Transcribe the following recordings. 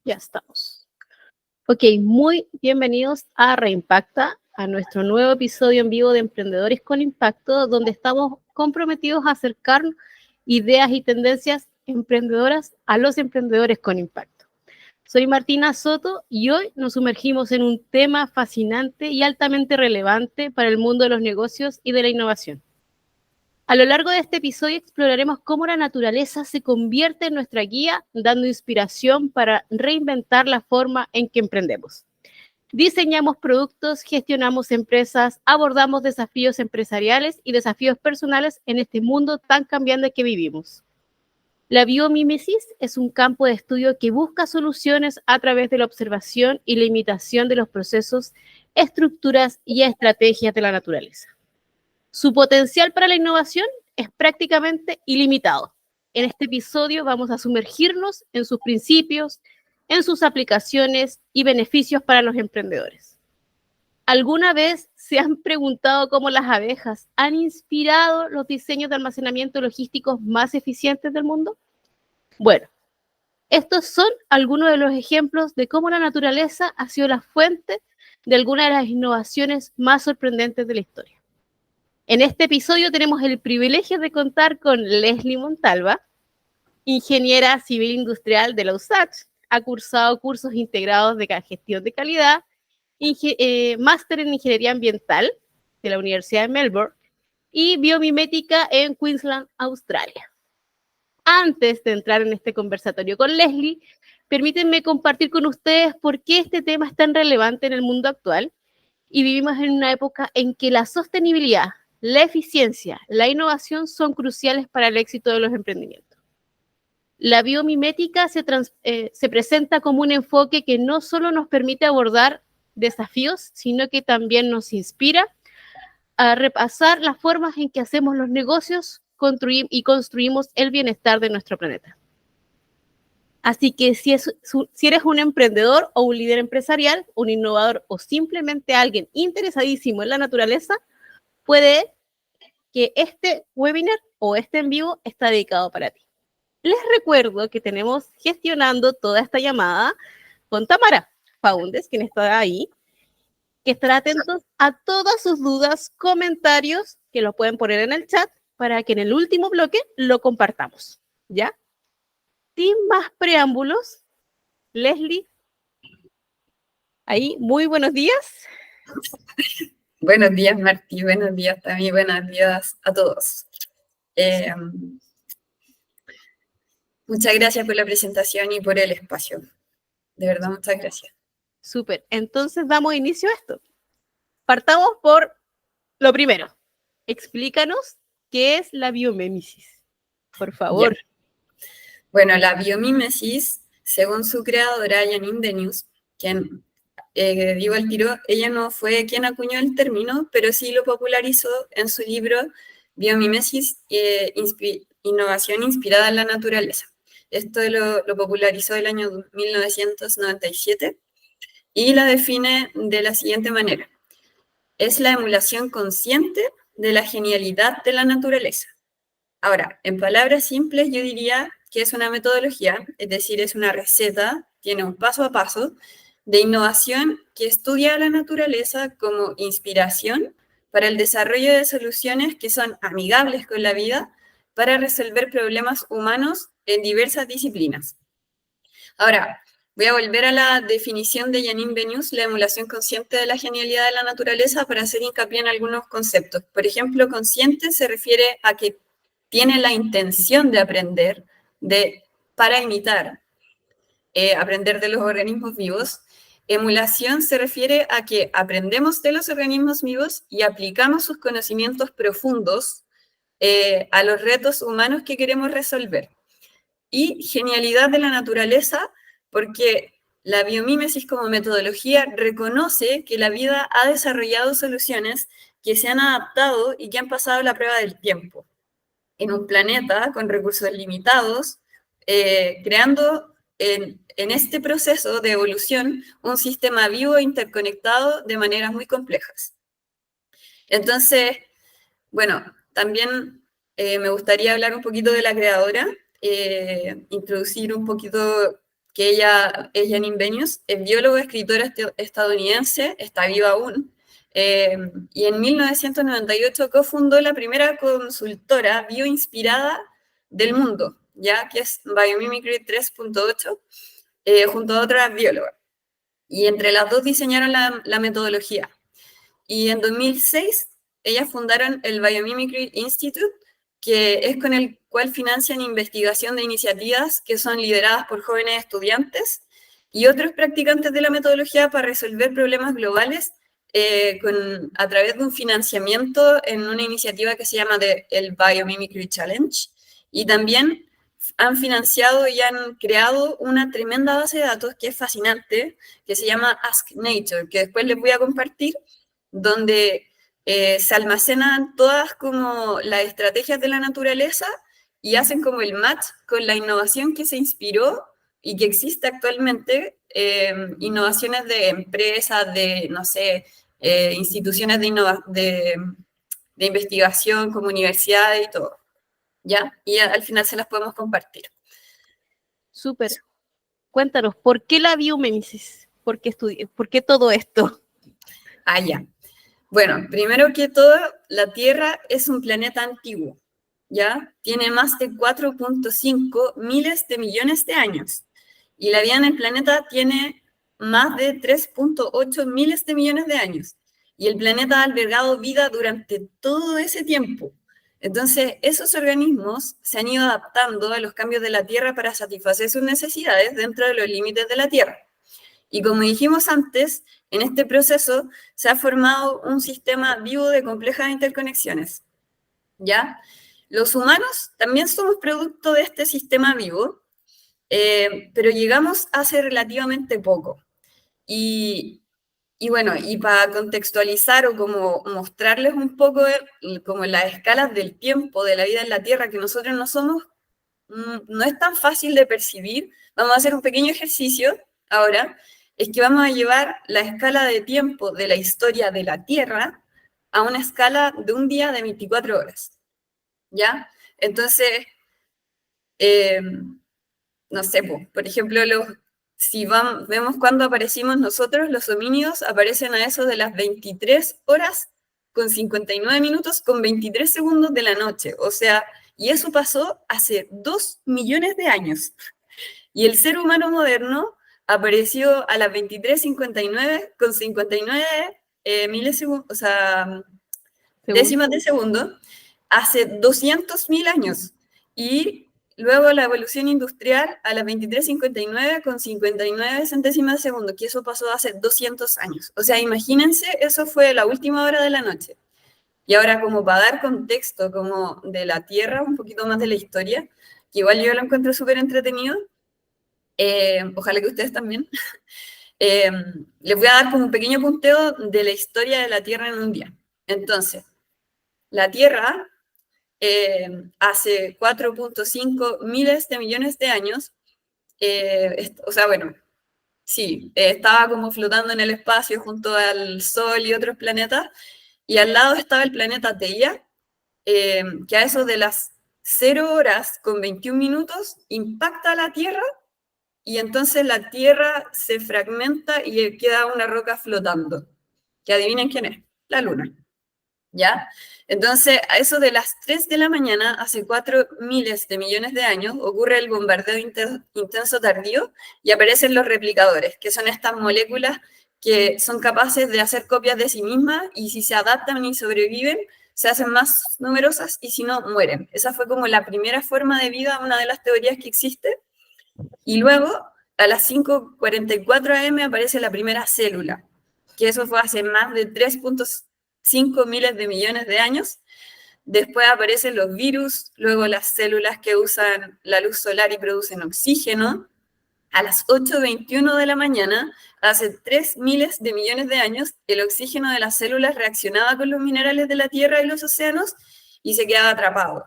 Ya estamos. Ok, muy bienvenidos a Reimpacta, a nuestro nuevo episodio en vivo de Emprendedores con Impacto, donde estamos comprometidos a acercar ideas y tendencias emprendedoras a los emprendedores con impacto. Soy Martina Soto y hoy nos sumergimos en un tema fascinante y altamente relevante para el mundo de los negocios y de la innovación. A lo largo de este episodio exploraremos cómo la naturaleza se convierte en nuestra guía, dando inspiración para reinventar la forma en que emprendemos. Diseñamos productos, gestionamos empresas, abordamos desafíos empresariales y desafíos personales en este mundo tan cambiante que vivimos. La biomímesis es un campo de estudio que busca soluciones a través de la observación y la imitación de los procesos, estructuras y estrategias de la naturaleza. Su potencial para la innovación es prácticamente ilimitado. En este episodio vamos a sumergirnos en sus principios, en sus aplicaciones y beneficios para los emprendedores. ¿Alguna vez se han preguntado cómo las abejas han inspirado los diseños de almacenamiento logísticos más eficientes del mundo? Bueno, estos son algunos de los ejemplos de cómo la naturaleza ha sido la fuente de algunas de las innovaciones más sorprendentes de la historia. En este episodio tenemos el privilegio de contar con Leslie Montalva, ingeniera civil industrial de la USACH, ha cursado cursos integrados de gestión de calidad, máster en ingeniería ambiental de la Universidad de Melbourne y biomimética en Queensland, Australia. Antes de entrar en este conversatorio con Leslie, permítanme compartir con ustedes por qué este tema es tan relevante en el mundo actual y vivimos en una época en que la sostenibilidad, la eficiencia, la innovación son cruciales para el éxito de los emprendimientos. La biomimética se presenta como un enfoque que no solo nos permite abordar desafíos, sino que también nos inspira a repasar las formas en que hacemos los negocios y construimos el bienestar de nuestro planeta. Así que si eres un emprendedor o un líder empresarial, un innovador o simplemente alguien interesadísimo en la naturaleza, puede que este webinar o este en vivo está dedicado para ti. Les recuerdo que tenemos gestionando toda esta llamada con Tamara Faúndez, quien está ahí, que estará atentos a todas sus dudas, comentarios, que lo pueden poner en el chat para que en el último bloque lo compartamos, ¿ya? Sin más preámbulos, Leslie, ahí, muy buenos días. Buenos días, Martí, buenos días también, buenos días a todos. Muchas gracias por la presentación y por el espacio. De verdad, muchas gracias. Súper, entonces damos inicio a esto. Partamos por lo primero. Explícanos qué es la biomímesis, por favor. Ya. Bueno, la biomímesis, según su creadora, Janine Benyus, quien, digo al tiro, ella no fue quien acuñó el término, pero sí lo popularizó en su libro Biomímesis, Innovación inspirada en la naturaleza. Esto lo popularizó el año 1997 y la define de la siguiente manera. Es la emulación consciente de la genialidad de la naturaleza. Ahora, en palabras simples, yo diría que es una metodología, es decir, es una receta, tiene un paso a paso de innovación que estudia a la naturaleza como inspiración para el desarrollo de soluciones que son amigables con la vida para resolver problemas humanos en diversas disciplinas. Ahora, voy a volver a la definición de Janine Benyus, la emulación consciente de la genialidad de la naturaleza, para hacer hincapié en algunos conceptos. Por ejemplo, consciente se refiere a que tiene la intención de aprender, para imitar, aprender de los organismos vivos. Emulación se refiere a que aprendemos de los organismos vivos y aplicamos sus conocimientos profundos a los retos humanos que queremos resolver. Y genialidad de la naturaleza, porque la biomímesis como metodología reconoce que la vida ha desarrollado soluciones que se han adaptado y que han pasado la prueba del tiempo en un planeta con recursos limitados, creando en este proceso de evolución un sistema vivo e interconectado de maneras muy complejas. Entonces, bueno, también me gustaría hablar un poquito de la creadora, introducir un poquito que ella es Janine Benyus, es bióloga, escritora estadounidense, está viva aún, y en 1998 cofundó la primera consultora bioinspirada del mundo, ya que es Biomimicry 3.8, junto a otras biólogas. Y entre las dos diseñaron la metodología. Y en 2006, ellas fundaron el Biomimicry Institute, que es con el cual financian investigación de iniciativas que son lideradas por jóvenes estudiantes y otros practicantes de la metodología para resolver problemas globales a través de un financiamiento en una iniciativa que se llama el Biomimicry Challenge. Y también han financiado y han creado una tremenda base de datos que es fascinante, que se llama Ask Nature, que después les voy a compartir, donde se almacenan todas como las estrategias de la naturaleza y hacen como el match con la innovación que se inspiró y que existe actualmente, innovaciones de empresas, de, no sé, instituciones de investigación como universidades y todo, ¿ya? Y al final se las podemos compartir. Súper. Cuéntanos, ¿por qué la biomimesis? ¿Por qué todo esto? Ah, ya. Bueno, primero que todo, la Tierra es un planeta antiguo, ¿ya? Tiene más de 4.5 miles de millones de años. Y la vida en el planeta tiene más de 3.8 miles de millones de años. Y el planeta ha albergado vida durante todo ese tiempo. Entonces, esos organismos se han ido adaptando a los cambios de la Tierra para satisfacer sus necesidades dentro de los límites de la Tierra. Y como dijimos antes, en este proceso se ha formado un sistema vivo de complejas interconexiones, ¿ya? Los humanos también somos producto de este sistema vivo, pero llegamos hace relativamente poco. Y bueno, y para contextualizar o como mostrarles un poco como las escalas del tiempo de la vida en la Tierra que nosotros no somos, no es tan fácil de percibir, vamos a hacer un pequeño ejercicio ahora, es que vamos a llevar la escala de tiempo de la historia de la Tierra a una escala de un día de 24 horas, ¿ya? Entonces, no sé, por ejemplo, si vemos cuándo aparecimos nosotros, los homínidos aparecen a eso de las 23 horas con 59 minutos con 23 segundos de la noche, o sea, y eso pasó hace 2 millones de años. Y el ser humano moderno apareció a las 23:59 con 59 milisegundos, o sea, décimas de segundo, hace 200.000 años. Y luego la evolución industrial a las 23:59 con 59 centésimas de segundo, que eso pasó hace 200 años. O sea, imagínense, eso fue la última hora de la noche. Y ahora, como para dar contexto como de la Tierra, un poquito más de la historia, que igual yo lo encuentro súper entretenido, ojalá que ustedes también, les voy a dar como un pequeño punteo de la historia de la Tierra en un día. Entonces, la Tierra, hace 4.5 miles de millones de años, o sea, bueno, sí, estaba como flotando en el espacio junto al Sol y otros planetas, y al lado estaba el planeta Theia, que a eso de las 0 horas con 21 minutos impacta a la Tierra, y entonces la Tierra se fragmenta y queda una roca flotando. Que adivinen quién es, la Luna. ¿Ya? Entonces, a eso de las 3 de la mañana, hace 4 miles de millones de años, ocurre el bombardeo intenso tardío y aparecen los replicadores, que son estas moléculas que son capaces de hacer copias de sí mismas y si se adaptan y sobreviven, se hacen más numerosas y si no, mueren. Esa fue como la primera forma de vida, una de las teorías que existe. Y luego, a las 5:44 am, aparece la primera célula, que eso fue hace más de 3.5 miles de millones de años. Después aparecen los virus, luego las células que usan la luz solar y producen oxígeno. A las 8:21 de la mañana, hace 3 miles de millones de años, el oxígeno de las células reaccionaba con los minerales de la Tierra y los océanos y se quedaba atrapado.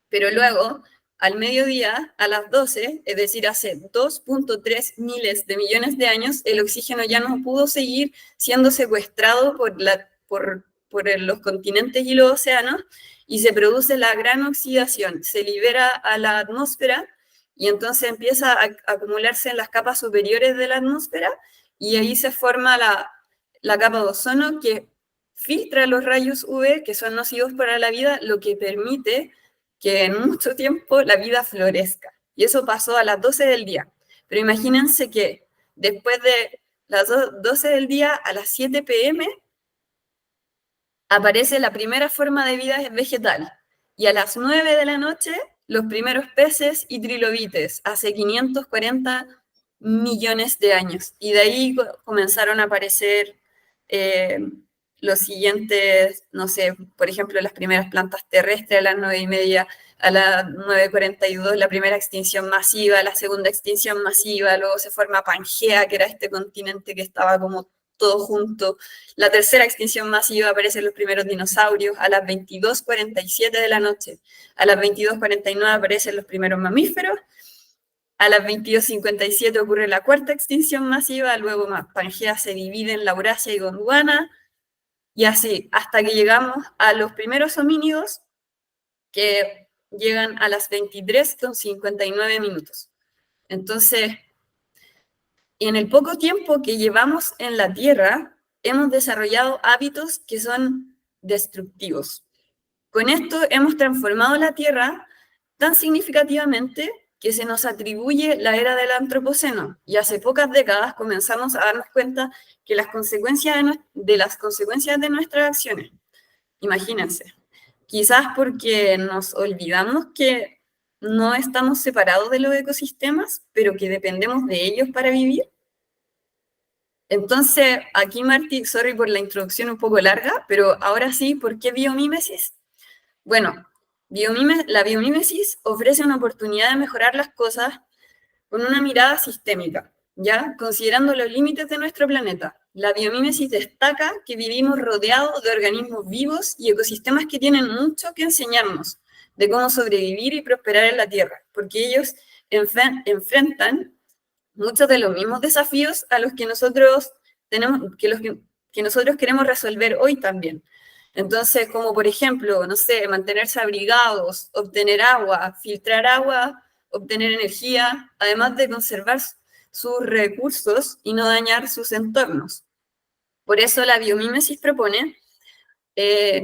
Pero luego, al mediodía, a las 12, es decir, hace 2.3 miles de millones de años, el oxígeno ya no pudo seguir siendo secuestrado por los continentes y los océanos y se produce la gran oxidación. Se libera a la atmósfera y entonces empieza a acumularse en las capas superiores de la atmósfera, y ahí se forma la capa de ozono que filtra los rayos UV que son nocivos para la vida, lo que permite que en mucho tiempo la vida florezca. Y eso pasó a las 12 del día. Pero imagínense que después de las 12 del día a las 7 p.m. aparece la primera forma de vida vegetal. Y a las 9 de la noche, los primeros peces y trilobites, hace 540 millones de años. Y de ahí comenzaron a aparecer los siguientes, no sé, por ejemplo, las primeras plantas terrestres a las 9:30, a las 9:42, la primera extinción masiva, la segunda extinción masiva, luego se forma Pangea, que era este continente que estaba como todo junto. La tercera extinción masiva, aparecen los primeros dinosaurios a las 22:47 de la noche. A las 22:49 aparecen los primeros mamíferos. A las 22:57 ocurre la cuarta extinción masiva, luego Pangea se divide en Laurasia y Gondwana, y así, hasta que llegamos a los primeros homínidos, que llegan a las 23:59. Entonces, en el poco tiempo que llevamos en la Tierra, hemos desarrollado hábitos que son destructivos. Con esto hemos transformado la Tierra tan significativamente que se nos atribuye la era del Antropoceno, y hace pocas décadas comenzamos a darnos cuenta que las consecuencias de nuestras acciones, imagínense, quizás porque nos olvidamos que no estamos separados de los ecosistemas, pero que dependemos de ellos para vivir. Entonces, aquí Martí, sorry por la introducción un poco larga, pero ahora sí, ¿por qué biomímesis? Bueno, la biomímesis ofrece una oportunidad de mejorar las cosas con una mirada sistémica, ¿ya? Considerando los límites de nuestro planeta. La biomímesis destaca que vivimos rodeados de organismos vivos y ecosistemas que tienen mucho que enseñarnos de cómo sobrevivir y prosperar en la Tierra, porque ellos enfrentan muchos de los mismos desafíos a los que nosotros tenemos, que nosotros queremos resolver hoy también. Entonces, como por ejemplo, no sé, mantenerse abrigados, obtener agua, filtrar agua, obtener energía, además de conservar sus recursos y no dañar sus entornos. Por eso la biomímesis propone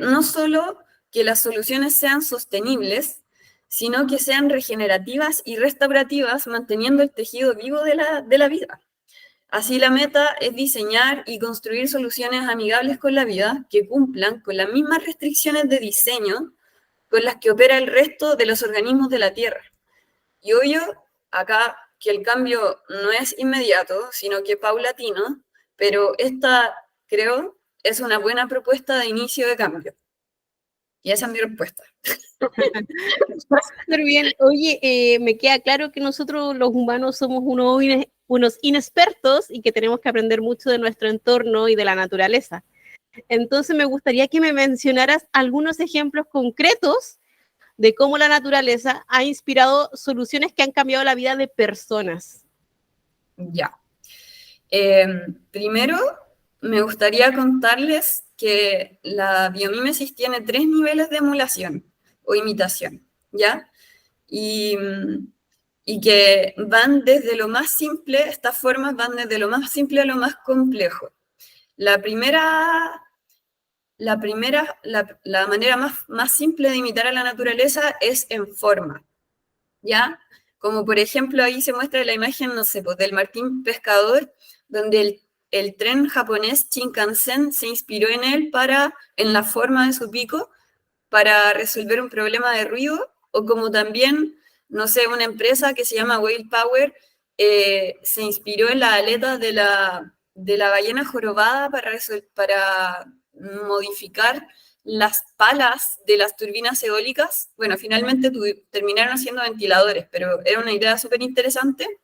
no solo que las soluciones sean sostenibles, sino que sean regenerativas y restaurativas, manteniendo el tejido vivo de la vida. Así, la meta es diseñar y construir soluciones amigables con la vida que cumplan con las mismas restricciones de diseño con las que opera el resto de los organismos de la Tierra. Y obvio, acá, que el cambio no es inmediato, sino que paulatino, pero esta, creo, es una buena propuesta de inicio de cambio. Y esa es mi respuesta. Súper bien. Oye, me queda claro que nosotros los humanos somos unos inexpertos y que tenemos que aprender mucho de nuestro entorno y de la naturaleza. Entonces me gustaría que me mencionaras algunos ejemplos concretos de cómo la naturaleza ha inspirado soluciones que han cambiado la vida de personas. Ya. Primero, me gustaría contarles que la biomímesis tiene 3 niveles de emulación o imitación, ¿ya? Y que van desde lo más simple, estas formas van desde lo más simple a lo más complejo. La manera más simple de imitar a la naturaleza es en forma, ¿ya? Como por ejemplo ahí se muestra la imagen, no sé, pues, del martín pescador, donde el tren japonés Shinkansen se inspiró en él en la forma de su pico, para resolver un problema de ruido, o como también, no sé, una empresa que se llama Whale Power se inspiró en las aletas de la ballena jorobada para modificar las palas de las turbinas eólicas. Bueno, finalmente terminaron siendo ventiladores, pero era una idea súper interesante.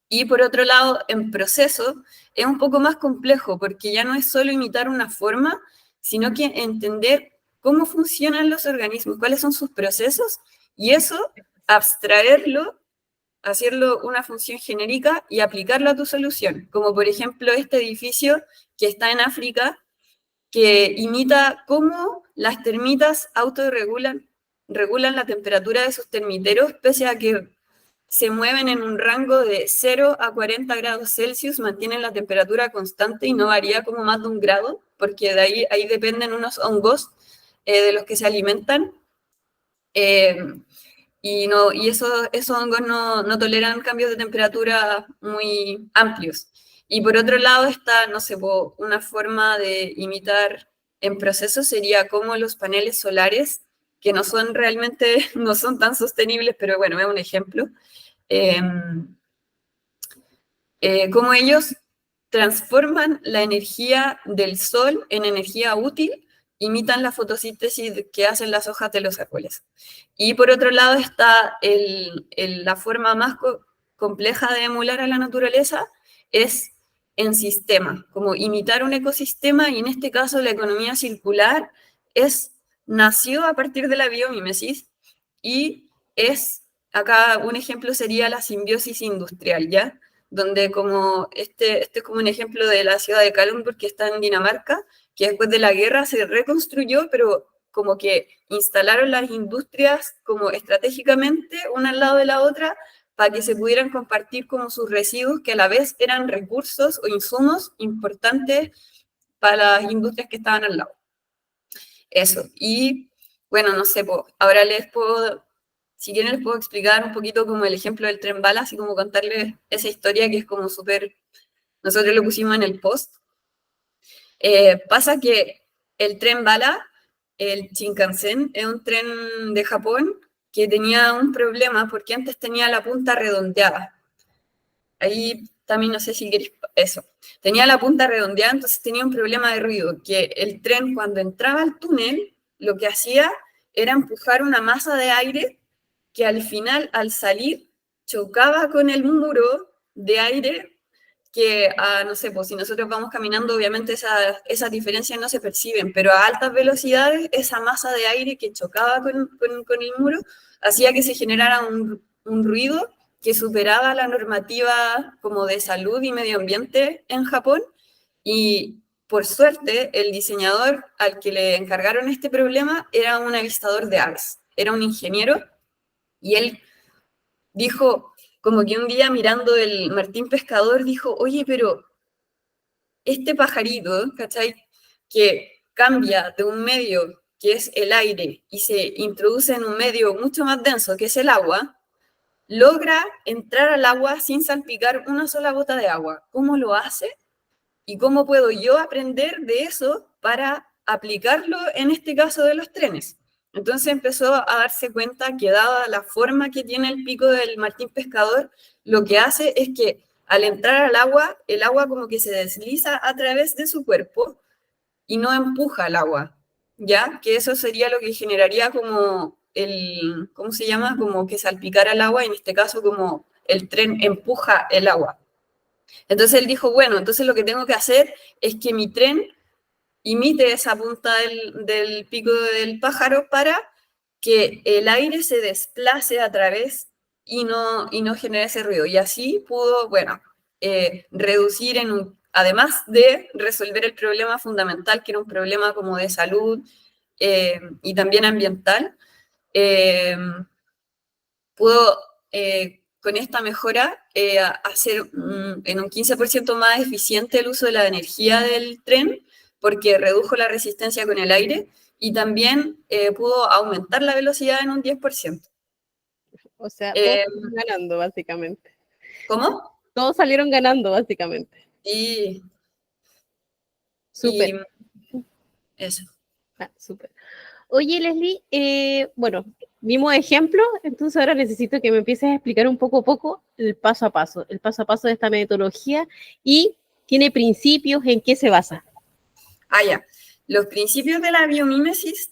Y por otro lado, en proceso, es un poco más complejo, porque ya no es solo imitar una forma, sino que entender cómo funcionan los organismos, cuáles son sus procesos, y eso, abstraerlo, hacerlo una función genérica y aplicarlo a tu solución. Como por ejemplo este edificio que está en África, que imita cómo las termitas autorregulan la temperatura de sus termiteros, pese a que se mueven en un rango de 0 a 40 grados Celsius, mantienen la temperatura constante y no varía como más de 1 grado, porque de ahí dependen unos hongos de los que se alimentan. Y esos hongos no toleran cambios de temperatura muy amplios. Y por otro lado está, no sé, una forma de imitar en proceso sería como los paneles solares, que no son realmente, no son tan sostenibles, pero bueno, es un ejemplo. Cómo ellos transforman la energía del sol en energía útil, imitan la fotosíntesis que hacen las hojas de los árboles. Y por otro lado está la forma más compleja de emular a la naturaleza, es en sistema, como imitar un ecosistema, y en este caso la economía circular nació a partir de la biomímesis, y acá un ejemplo sería la simbiosis industrial, ¿ya? Donde como este es como un ejemplo de la ciudad de Kalundborg, que está en Dinamarca, que después de la guerra se reconstruyó, pero como que instalaron las industrias como estratégicamente una al lado de la otra para que se pudieran compartir como sus residuos, que a la vez eran recursos o insumos importantes para las industrias que estaban al lado. Eso. Y bueno, no sé, ahora si quieren les puedo explicar un poquito como el ejemplo del tren bala, así como contarles esa historia que es como súper, nosotros lo pusimos en el post. Pasa que el tren bala, el Shinkansen, es un tren de Japón que tenía un problema porque antes tenía la punta redondeada. Ahí también no sé si queréis eso. Tenía la punta redondeada, entonces tenía un problema de ruido, que el tren cuando entraba al túnel, lo que hacía era empujar una masa de aire que al final, al salir, chocaba con el muro de aire que, no sé, pues si nosotros vamos caminando, obviamente esas diferencias no se perciben, pero a altas velocidades, esa masa de aire que chocaba con el muro hacía que se generara un ruido que superaba la normativa como de salud y medio ambiente en Japón. Y por suerte, el diseñador al que le encargaron este problema era un avistador de aves, era un ingeniero, y él dijo, como que un día mirando el Martín Pescador, dijo, oye, pero este pajarito, ¿cachai? Que cambia de un medio que es el aire y se introduce en un medio mucho más denso que es el agua, logra entrar al agua sin salpicar una sola gota de agua. ¿Cómo lo hace? ¿Y cómo puedo yo aprender de eso para aplicarlo en este caso de los trenes? Entonces empezó a darse cuenta que dada la forma que tiene el pico del Martín Pescador, lo que hace es que al entrar al agua, el agua como que se desliza a través de su cuerpo y no empuja al agua, ¿ya? Que eso sería lo que generaría como ¿cómo se llama? Como que salpicara el agua, y en este caso como el tren empuja el agua. Entonces él dijo, bueno, entonces lo que tengo que hacer es que mi tren imite esa punta del pico del pájaro para que el aire se desplace a través y no genere ese ruido. Y así pudo, bueno, reducir además de resolver el problema fundamental, que era un problema como de salud y también ambiental, pudo con esta mejora hacer en un 15% más eficiente el uso de la energía del tren, porque redujo la resistencia con el aire, y también pudo aumentar la velocidad en un 10%. O sea, todos salieron ganando, básicamente. ¿Cómo? Todos salieron ganando, básicamente. Y Súper. Eso. Súper. Oye, Leslie, bueno, vimos ejemplos, entonces ahora necesito que me empieces a explicar un poco a poco el paso a paso de esta metodología, y tiene principios, ¿en qué se basa? Ya. Los principios de la biomímesis,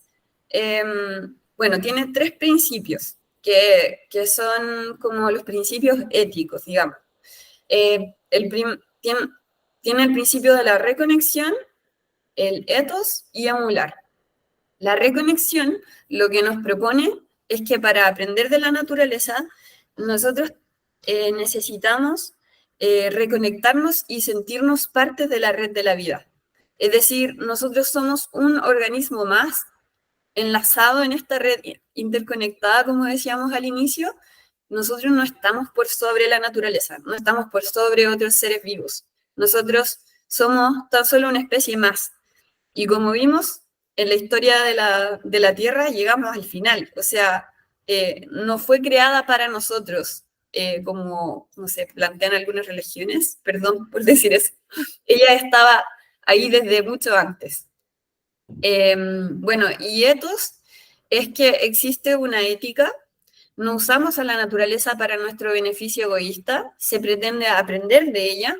bueno, tiene 3 principios que son como los principios éticos, digamos. Tiene el principio de la reconexión, el ethos y emular. La reconexión lo que nos propone es que para aprender de la naturaleza, nosotros necesitamos reconectarnos y sentirnos parte de la red de la vida. Es decir, nosotros somos un organismo más enlazado en esta red interconectada, como decíamos al inicio, nosotros no estamos por sobre la naturaleza, no estamos por sobre otros seres vivos. Nosotros somos tan solo una especie más. Y como vimos en la historia de la Tierra, llegamos al final. O sea, no fue creada para nosotros, como, no sé, plantean algunas religiones, perdón por decir eso. Ella estaba ahí desde mucho antes. Bueno, y ethos es que existe una ética. No usamos a la naturaleza para nuestro beneficio egoísta, se pretende aprender de ella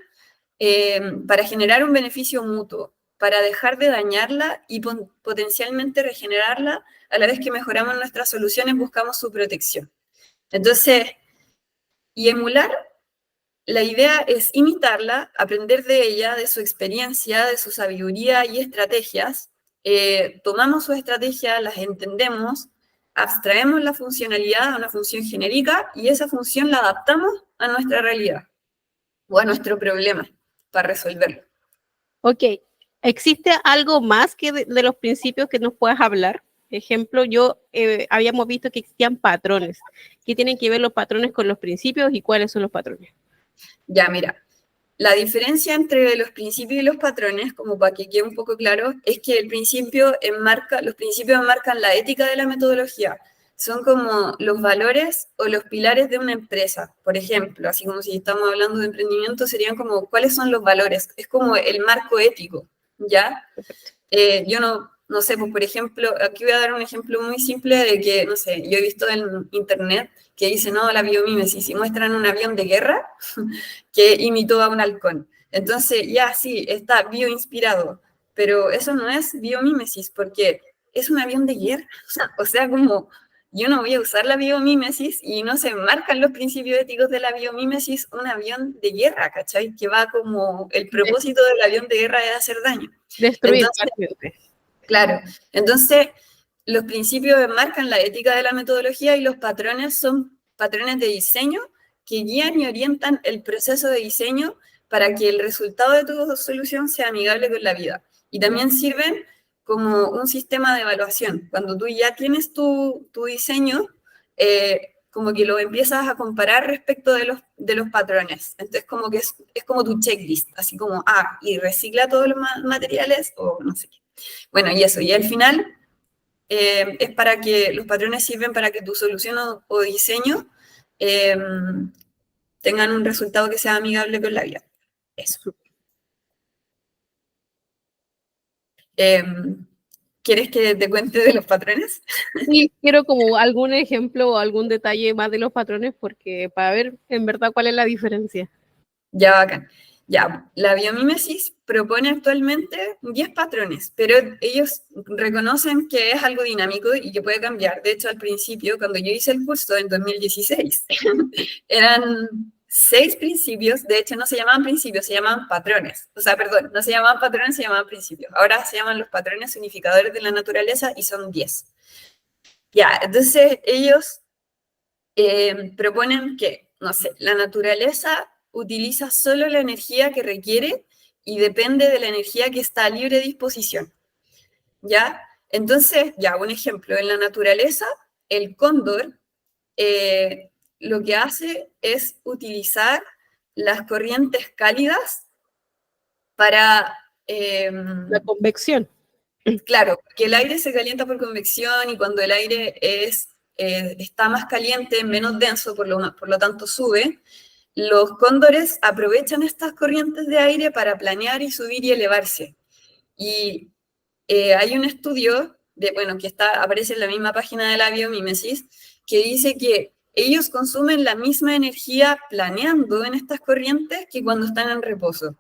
para generar un beneficio mutuo, para dejar de dañarla y potencialmente regenerarla a la vez que mejoramos nuestras soluciones, buscamos su protección. Entonces, y emular, la idea es imitarla, aprender de ella, de su experiencia, de su sabiduría y estrategias. Tomamos sus estrategias, las entendemos, abstraemos la funcionalidad a una función genérica y esa función la adaptamos a nuestra realidad o a nuestro problema para resolverlo. Ok, ¿existe algo más que de los principios que nos puedas hablar? Ejemplo, habíamos visto que existían patrones. ¿Qué tienen que ver los patrones con los principios y cuáles son los patrones? Ya, mira, la diferencia entre los principios y los patrones, como para que quede un poco claro, es que los principios enmarcan la ética de la metodología. Son como los valores o los pilares de una empresa. Por ejemplo, así como si estamos hablando de emprendimiento, serían como, ¿cuáles son los valores? Es como el marco ético, ¿ya? Yo no sé, pues por ejemplo, aquí voy a dar un ejemplo muy simple de que, no sé, yo he visto en internet que dice, no, la biomímesis, y muestran un avión de guerra que imitó a un halcón. Entonces, ya sí, está bioinspirado, pero eso no es biomímesis, porque es un avión de guerra. O sea, como yo no voy a usar la biomímesis y no se marcan los principios éticos de la biomímesis un avión de guerra, ¿cachai? Que va como, el propósito del avión de guerra es hacer daño. Destruir. Entonces, claro, entonces los principios enmarcan la ética de la metodología y los patrones son patrones de diseño que guían y orientan el proceso de diseño para que el resultado de tu solución sea amigable con la vida. Y también sirven como un sistema de evaluación. Cuando tú ya tienes tu diseño, como que lo empiezas a comparar respecto de los patrones. Entonces, como que es como tu checklist, así como, y recicla todos los materiales o no sé qué. Bueno, y eso, y al final es para que los patrones sirven para que tu solución o diseño tengan un resultado que sea amigable con la vida. Eso. ¿Quieres que te cuente de los patrones? Sí, quiero como algún ejemplo o algún detalle más de los patrones porque para ver en verdad cuál es la diferencia. Ya, bacán. Ya, la biomímesis propone actualmente 10 patrones, pero ellos reconocen que es algo dinámico y que puede cambiar. De hecho, al principio, cuando yo hice el curso en 2016, eran 6 principios. De hecho, no se llamaban principios, se llamaban patrones. O sea, perdón, no se llamaban patrones, se llamaban principios. Ahora se llaman los patrones unificadores de la naturaleza y son 10. Ya, entonces ellos proponen que, no sé, la naturaleza utiliza solo la energía que requiere y depende de la energía que está a libre disposición, ¿ya? Entonces, ya, un ejemplo, en la naturaleza, el cóndor lo que hace es utilizar las corrientes cálidas para... La convección. Claro, que el aire se calienta por convección y cuando el aire está más caliente, menos denso, por lo tanto sube, los cóndores aprovechan estas corrientes de aire para planear y subir y elevarse. Y hay un estudio, que aparece en la misma página de la biomímesis, que dice que ellos consumen la misma energía planeando en estas corrientes que cuando están en reposo.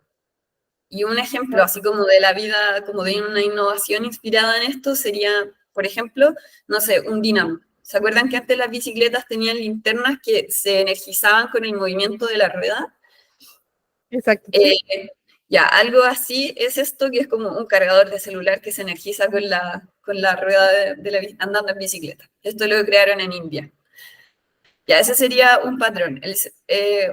Y un ejemplo así como de la vida, como de una innovación inspirada en esto, sería, por ejemplo, no sé, un dínamo. ¿Se acuerdan que antes las bicicletas tenían linternas que se energizaban con el movimiento de la rueda? Exacto. Ya, algo así es esto, que es como un cargador de celular que se energiza con la rueda andando en bicicleta. Esto lo crearon en India. Ya, ese sería un patrón.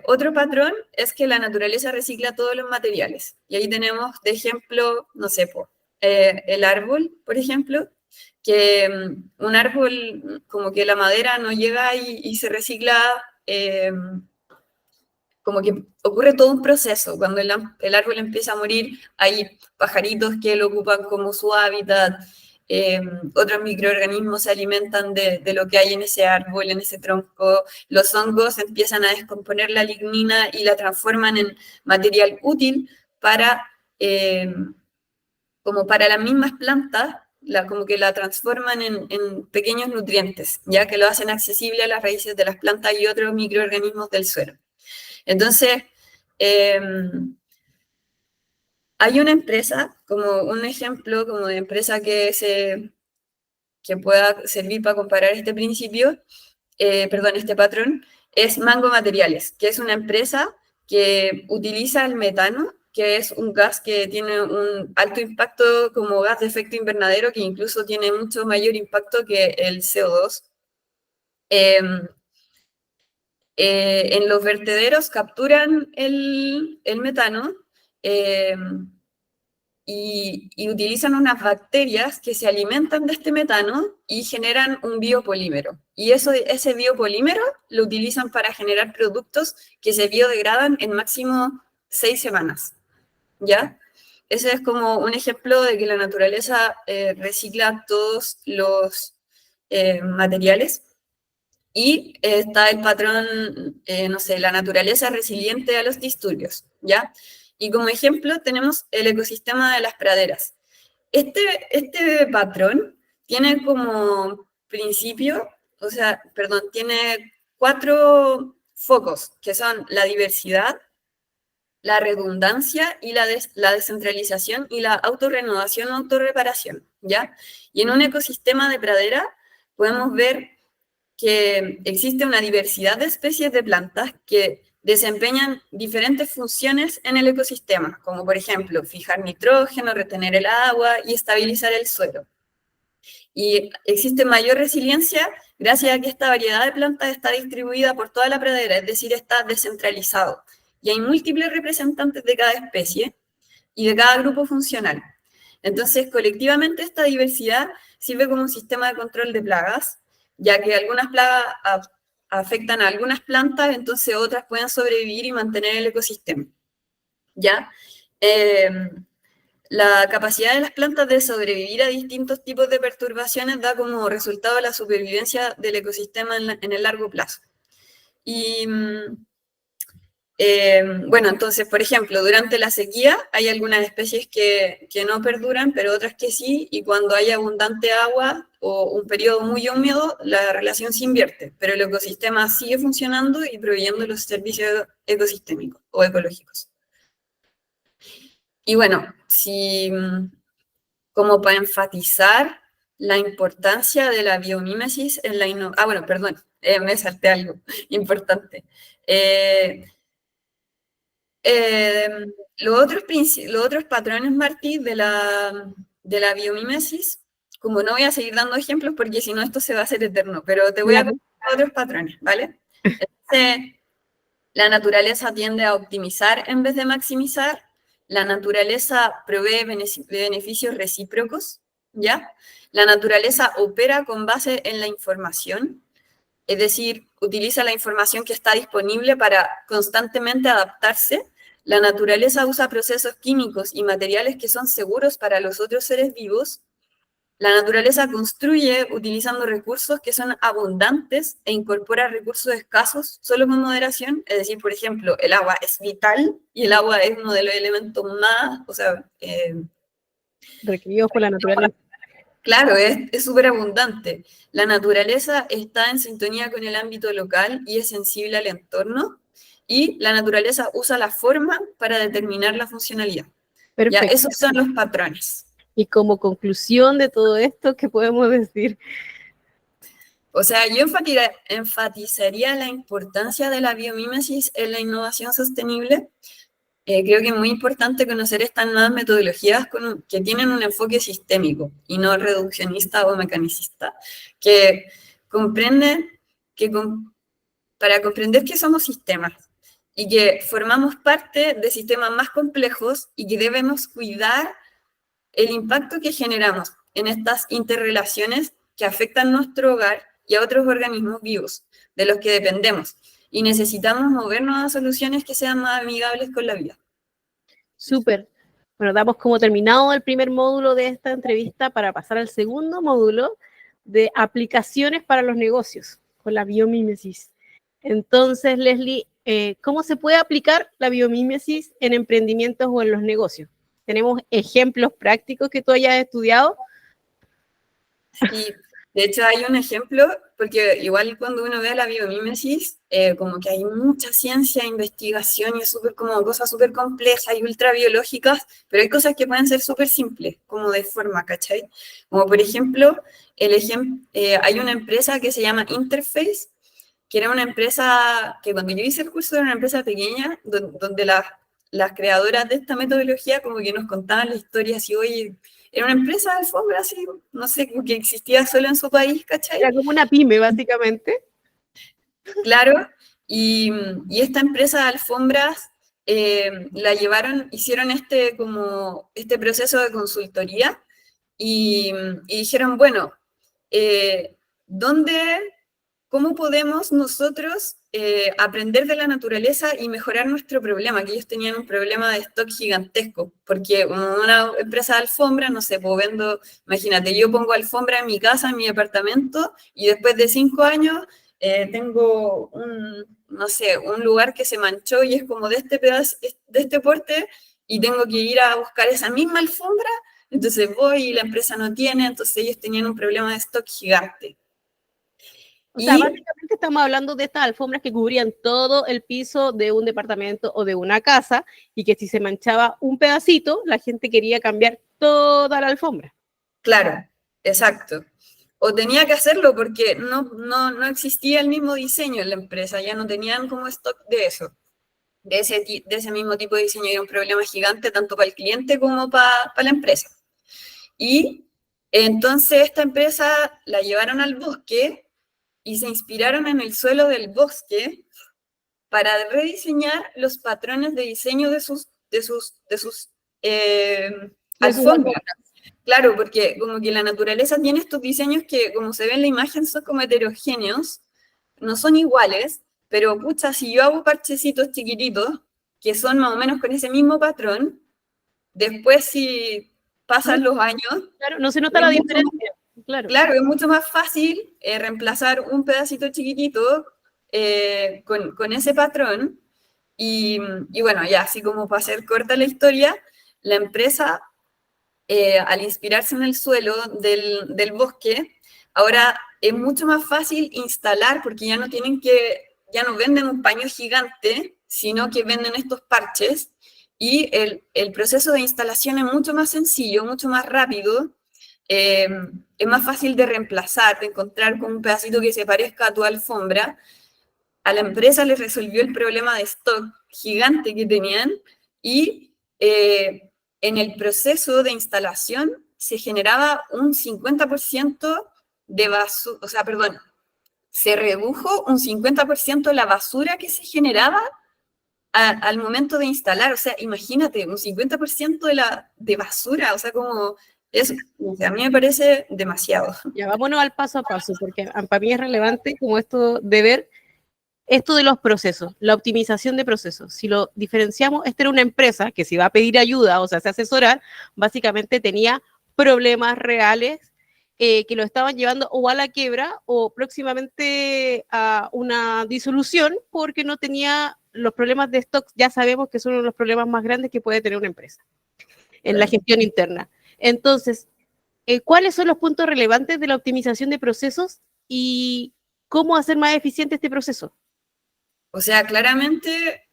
Otro patrón es que la naturaleza recicla todos los materiales. Y ahí tenemos de ejemplo, no sé, el árbol, por ejemplo, que un árbol, como que la madera no llega y se recicla como que ocurre todo un proceso. Cuando el árbol empieza a morir, hay pajaritos que lo ocupan como su hábitat, otros microorganismos se alimentan de lo que hay en ese árbol, en ese tronco, los hongos empiezan a descomponer la lignina y la transforman en material útil para, como para las mismas plantas, como que la transforman en pequeños nutrientes, ya que lo hacen accesible a las raíces de las plantas y otros microorganismos del suelo. Entonces, hay una empresa, como un ejemplo como de empresa que pueda servir para comparar este principio, este patrón, es Mango Materiales, que es una empresa que utiliza el metano, que es un gas que tiene un alto impacto como gas de efecto invernadero, que incluso tiene mucho mayor impacto que el CO2. En los vertederos capturan el metano y utilizan unas bacterias que se alimentan de este metano y generan un biopolímero. Y ese biopolímero lo utilizan para generar productos que se biodegradan en máximo 6 semanas, ¿ya? Ese es como un ejemplo de que la naturaleza recicla todos los materiales. Y está el patrón, no sé, la naturaleza resiliente a los disturbios, ¿ya? Y como ejemplo tenemos el ecosistema de las praderas. Este patrón tiene como principio, tiene 4 focos, que son la diversidad, la redundancia y la descentralización y la autorrenovación o autorreparación, ¿ya? Y en un ecosistema de pradera podemos ver que existe una diversidad de especies de plantas que desempeñan diferentes funciones en el ecosistema, como por ejemplo fijar nitrógeno, retener el agua y estabilizar el suelo. Y existe mayor resiliencia gracias a que esta variedad de plantas está distribuida por toda la pradera, es decir, está descentralizado. Y hay múltiples representantes de cada especie y de cada grupo funcional. Entonces, colectivamente esta diversidad sirve como un sistema de control de plagas, ya que algunas plagas afectan a algunas plantas, entonces otras pueden sobrevivir y mantener el ecosistema, ¿ya? La capacidad de las plantas de sobrevivir a distintos tipos de perturbaciones da como resultado la supervivencia del ecosistema en el largo plazo. Y bueno, entonces, por ejemplo, durante la sequía hay algunas especies que no perduran, pero otras que sí, y cuando hay abundante agua o un periodo muy húmedo, la relación se invierte, pero el ecosistema sigue funcionando y proveyendo los servicios ecosistémicos o ecológicos. Y bueno, como para enfatizar la importancia de la biomímesis en la innovación. Bueno, perdón, me salté algo importante. Los otros patrones, Martí, de la biomímesis, como no voy a seguir dando ejemplos porque si no esto se va a hacer eterno, pero te voy a contar otros patrones, ¿vale? Entonces, la naturaleza tiende a optimizar en vez de maximizar, la naturaleza provee beneficios recíprocos, ¿ya? La naturaleza opera con base en la información, es decir, utiliza la información que está disponible para constantemente adaptarse. La naturaleza usa procesos químicos y materiales que son seguros para los otros seres vivos. La naturaleza construye utilizando recursos que son abundantes e incorpora recursos escasos solo con moderación. Es decir, por ejemplo, el agua es vital y el agua es uno de los elementos más, requeridos por la naturaleza. Claro, es súper abundante. La naturaleza está en sintonía con el ámbito local y es sensible al entorno. Y la naturaleza usa la forma para determinar la funcionalidad. Perfecto. Ya, esos son los patrones. Y como conclusión de todo esto, ¿qué podemos decir? O sea, yo enfatizaría la importancia de la biomímesis en la innovación sostenible. Creo que es muy importante conocer estas nuevas metodologías que tienen un enfoque sistémico y no reduccionista o mecanicista, que comprenden para comprender que somos sistemas y que formamos parte de sistemas más complejos y que debemos cuidar el impacto que generamos en estas interrelaciones que afectan nuestro hogar y a otros organismos vivos de los que dependemos. y necesitamos movernos a soluciones que sean más amigables con la vida. Súper. Bueno, damos como terminado el primer módulo de esta entrevista para pasar al segundo módulo de aplicaciones para los negocios con la biomímesis. Entonces, Leslie, ¿cómo se puede aplicar la biomímesis en emprendimientos o en los negocios? ¿Tenemos ejemplos prácticos que tú hayas estudiado? Sí, de hecho hay un ejemplo, porque igual cuando uno ve la biomímesis, como que hay mucha ciencia, investigación y es súper como cosas súper complejas y ultrabiológicas, pero hay cosas que pueden ser súper simples, como de forma, ¿cachai? Como por ejemplo, hay una empresa que se llama Interface, que era una empresa que cuando yo hice el curso era una empresa pequeña, donde las creadoras de esta metodología como que nos contaban la historia así, oye, era una empresa de alfombra así, no sé, que existía solo en su país, ¿cachai? Era como una pyme, básicamente. Claro, y esta empresa de alfombras la llevaron, hicieron este proceso de consultoría y dijeron, bueno, ¿dónde ¿cómo podemos nosotros aprender de la naturaleza y mejorar nuestro problema? Que ellos tenían un problema de stock gigantesco, porque como una empresa de alfombra, no sé, pues vendo, imagínate, yo pongo alfombra en mi casa, en mi departamento, y después de 5 años tengo no sé, un lugar que se manchó y es como de este pedazo, de este porte, y tengo que ir a buscar esa misma alfombra, entonces voy y la empresa no tiene, entonces ellos tenían un problema de stock gigante. O sea, básicamente estamos hablando de estas alfombras que cubrían todo el piso de un departamento o de una casa y que si se manchaba un pedacito, la gente quería cambiar toda la alfombra. Claro, exacto. O tenía que hacerlo porque no existía el mismo diseño en la empresa, ya no tenían como stock de eso, de ese mismo tipo de diseño. Era un problema gigante tanto para el cliente como para la empresa. Y entonces esta empresa la llevaron al bosque y se inspiraron en el suelo del bosque para rediseñar los patrones de diseño de sus alfombras. Claro, porque como que la naturaleza tiene estos diseños que, como se ve en la imagen, son como heterogéneos, no son iguales, pero pucha, si yo hago parchecitos chiquititos, que son más o menos con ese mismo patrón, después si pasan los años... Claro, no se nota la diferencia. Claro, es mucho más fácil reemplazar un pedacito chiquitito con ese patrón. Y bueno, ya así como para hacer corta la historia, la empresa, al inspirarse en el suelo del bosque, ahora es mucho más fácil instalar porque ya no venden un paño gigante, sino que venden estos parches y el proceso de instalación es mucho más sencillo, mucho más rápido. Es más fácil de reemplazar, de encontrar con un pedacito que se parezca a tu alfombra. A la empresa les resolvió el problema de stock gigante que tenían y en el proceso de instalación se generaba un 50% de basura, o sea, perdón, se redujo un 50% la basura que se generaba al momento de instalar. O sea, imagínate, un 50% de basura, o sea, como eso, a mí me parece demasiado. Ya, vámonos al paso a paso, porque para mí es relevante como esto de ver esto de los procesos, la optimización de procesos. Si lo diferenciamos, esta era una empresa que si va a pedir ayuda, o sea, se asesorar, básicamente tenía problemas reales que lo estaban llevando o a la quiebra o próximamente a una disolución porque no tenía los problemas de stock. Ya sabemos que son uno de los problemas más grandes que puede tener una empresa en la gestión interna. Entonces, ¿cuáles son los puntos relevantes de la optimización de procesos y cómo hacer más eficiente este proceso? O sea, claramente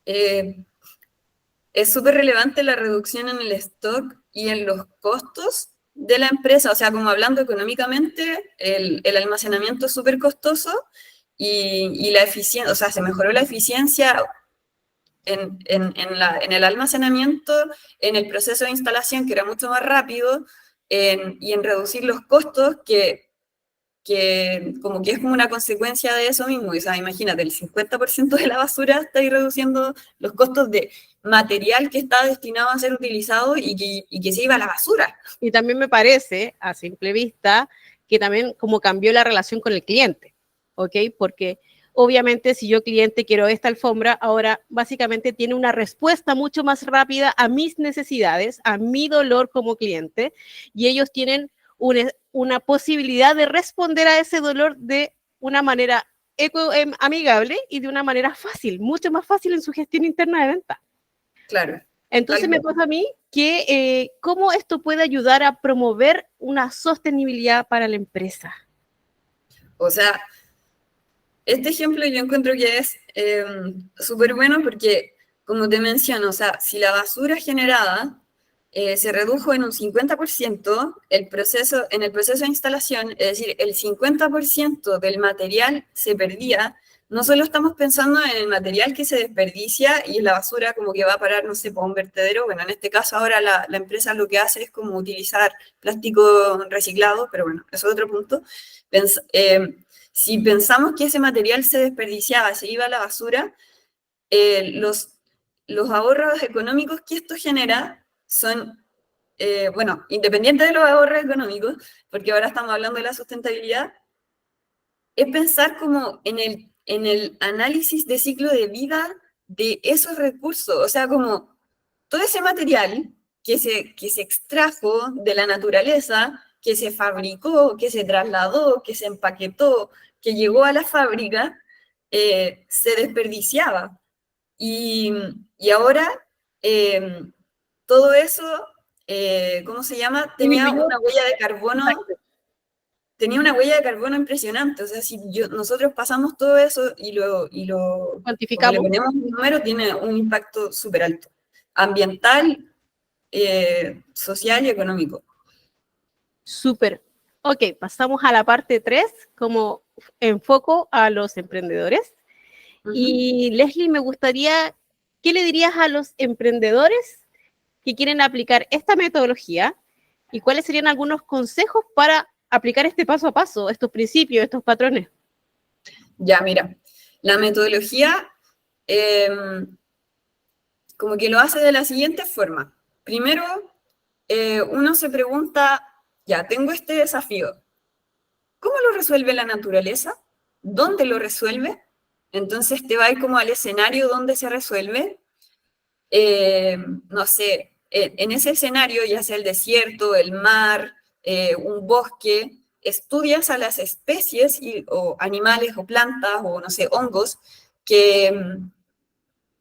es súper relevante la reducción en el stock y en los costos de la empresa. O sea, como hablando económicamente, el almacenamiento es súper costoso y la eficiencia, o sea, se mejoró la eficiencia en el almacenamiento, en el proceso de instalación, que era mucho más rápido, y en reducir los costos, que como que es como una consecuencia de eso mismo. O sea, imagínate, el 50% de la basura está ahí reduciendo los costos de material que está destinado a ser utilizado y que se iba a la basura. Y también me parece, a simple vista, que también como cambió la relación con el cliente, ¿ok? Porque Obviamente, si yo cliente quiero esta alfombra, ahora básicamente tiene una respuesta mucho más rápida a mis necesidades, a mi dolor como cliente, y ellos tienen una posibilidad de responder a ese dolor de una manera amigable y de una manera fácil, mucho más fácil en su gestión interna de venta. Claro. Entonces me pasa a mí que cómo esto puede ayudar a promover una sostenibilidad para la empresa. O sea, este ejemplo yo encuentro que es súper bueno porque, como te menciono, o sea, si la basura generada se redujo en un 50%, en el proceso de instalación, es decir, el 50% del material se perdía. No solo estamos pensando en el material que se desperdicia y la basura como que va a parar, no sé, por un vertedero. Bueno, en este caso ahora la empresa lo que hace es como utilizar plástico reciclado, pero bueno, eso es otro punto. Si pensamos que ese material se desperdiciaba, se iba a la basura, los ahorros económicos que esto genera son, bueno, independientes de los ahorros económicos, porque ahora estamos hablando de la sustentabilidad, es pensar como en el análisis de ciclo de vida de esos recursos, o sea, como todo ese material que se extrajo de la naturaleza, que se fabricó, que se trasladó, que se empaquetó, que llegó a la fábrica, se desperdiciaba. Y ahora todo eso, ¿cómo se llama? Tenía una huella de carbono impresionante. O sea, si nosotros pasamos todo eso como le Cuantificamos. ponemos un número, tiene un impacto súper alto. Ambiental, social y económico. Súper. Ok, pasamos a la parte 3, como enfoco a los emprendedores. Y Leslie, me gustaría, ¿qué le dirías a los emprendedores que quieren aplicar esta metodología? ¿Y cuáles serían algunos consejos para aplicar este paso a paso, estos principios, estos patrones? Ya, mira, la metodología como que lo hace de la siguiente forma. Primero, uno se pregunta, ya, tengo este desafío. ¿Cómo lo resuelve la naturaleza? ¿Dónde lo resuelve? Entonces te va a ir como al escenario donde se resuelve. No sé, en ese escenario, ya sea el desierto, el mar, un bosque, estudias a las especies o animales o plantas o, no sé, hongos que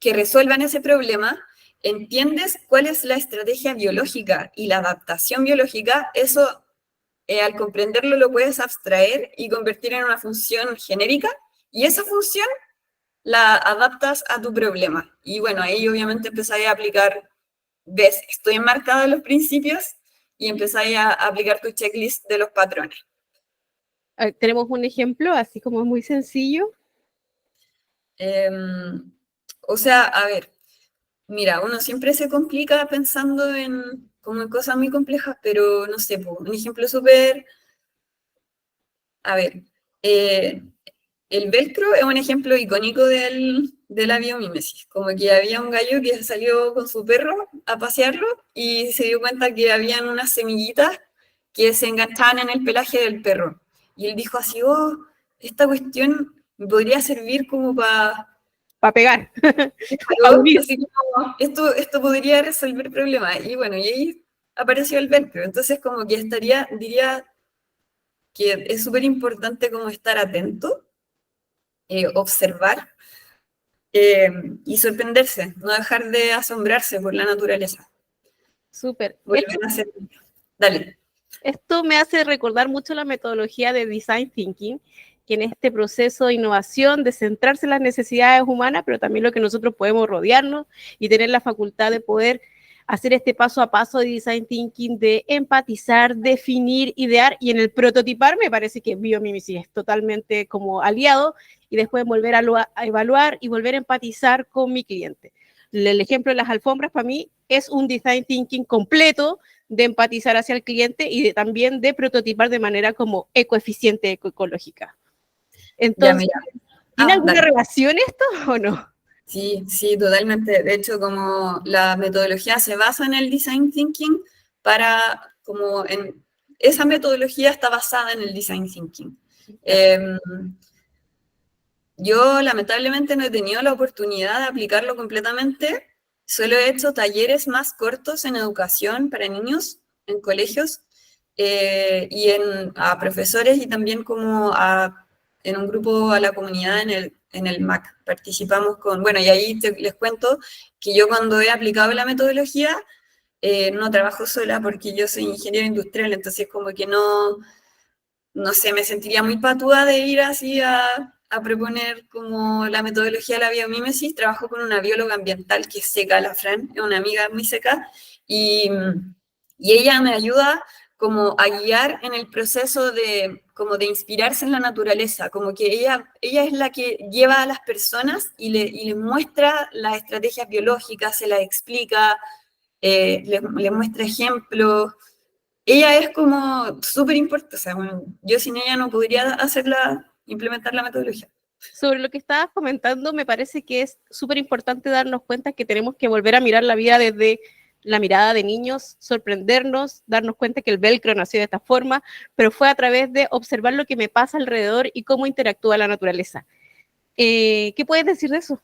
resuelvan ese problema, entiendes cuál es la estrategia biológica y la adaptación biológica, eso al comprenderlo lo puedes abstraer y convertir en una función genérica, y esa función la adaptas a tu problema. Y bueno, ahí obviamente empezáis a aplicar, ves, estoy enmarcado en los principios y empezáis a aplicar tu checklist de los patrones. Tenemos un ejemplo, así como muy sencillo. O sea, a ver, mira, uno siempre se complica pensando como en cosas muy complejas, pero no sé, un ejemplo súper, a ver, el velcro es un ejemplo icónico de la biomímesis, como que había un gallo que salió con su perro a pasearlo y se dio cuenta que habían unas semillitas que se enganchaban en el pelaje del perro. Y él dijo así, oh, esta cuestión me podría servir como para pegar, a Claro, unir. así como, esto podría resolver problemas. Y bueno, y ahí apareció el velcro. Entonces, como que diría que es súper importante como estar atento, observar y sorprenderse, no dejar de asombrarse por la naturaleza. Súper. Volver a hacer. Dale. Esto me hace recordar mucho la metodología de Design Thinking, que en este proceso de innovación, de centrarse en las necesidades humanas, pero también lo que nosotros podemos rodearnos y tener la facultad de poder hacer este paso a paso de Design Thinking, de empatizar, definir, idear, y en el prototipar me parece que Biomimesis es totalmente como aliado, y después volver a evaluar y volver a empatizar con mi cliente. El ejemplo de las alfombras para mí es un Design Thinking completo de empatizar hacia el cliente y también de prototipar de manera como ecoeficiente, ecoecológica. Ya, Entonces, mira. ¿tiene alguna Dale. relación esto o no? Sí, sí, totalmente. De hecho, como la metodología se basa en el design thinking, esa metodología está basada en el design thinking. Yo lamentablemente no he tenido la oportunidad de aplicarlo completamente, solo he hecho talleres más cortos en educación para niños en colegios y a profesores y también en un grupo a la comunidad en el MAC. Participamos bueno, y ahí les cuento que yo cuando he aplicado la metodología no trabajo sola porque yo soy ingeniero industrial, entonces como que no sé, me sentiría muy patúa de ir así a proponer como la metodología de la biomímesis. Trabajo con una bióloga ambiental que es seca, la Fran, es una amiga muy seca, y ella me ayuda como a guiar en el proceso como de inspirarse en la naturaleza, como que ella es la que lleva a las personas y le muestra las estrategias biológicas, se las explica, le muestra ejemplos. Ella es como súper importante, o sea, bueno, yo sin ella no podría implementar la metodología. Sobre lo que estabas comentando, me parece que es súper importante darnos cuenta que tenemos que volver a mirar la vida desde la mirada de niños, sorprendernos, darnos cuenta que el velcro nació de esta forma, pero fue a través de observar lo que me pasa alrededor y cómo interactúa la naturaleza. ¿Qué puedes decir de eso?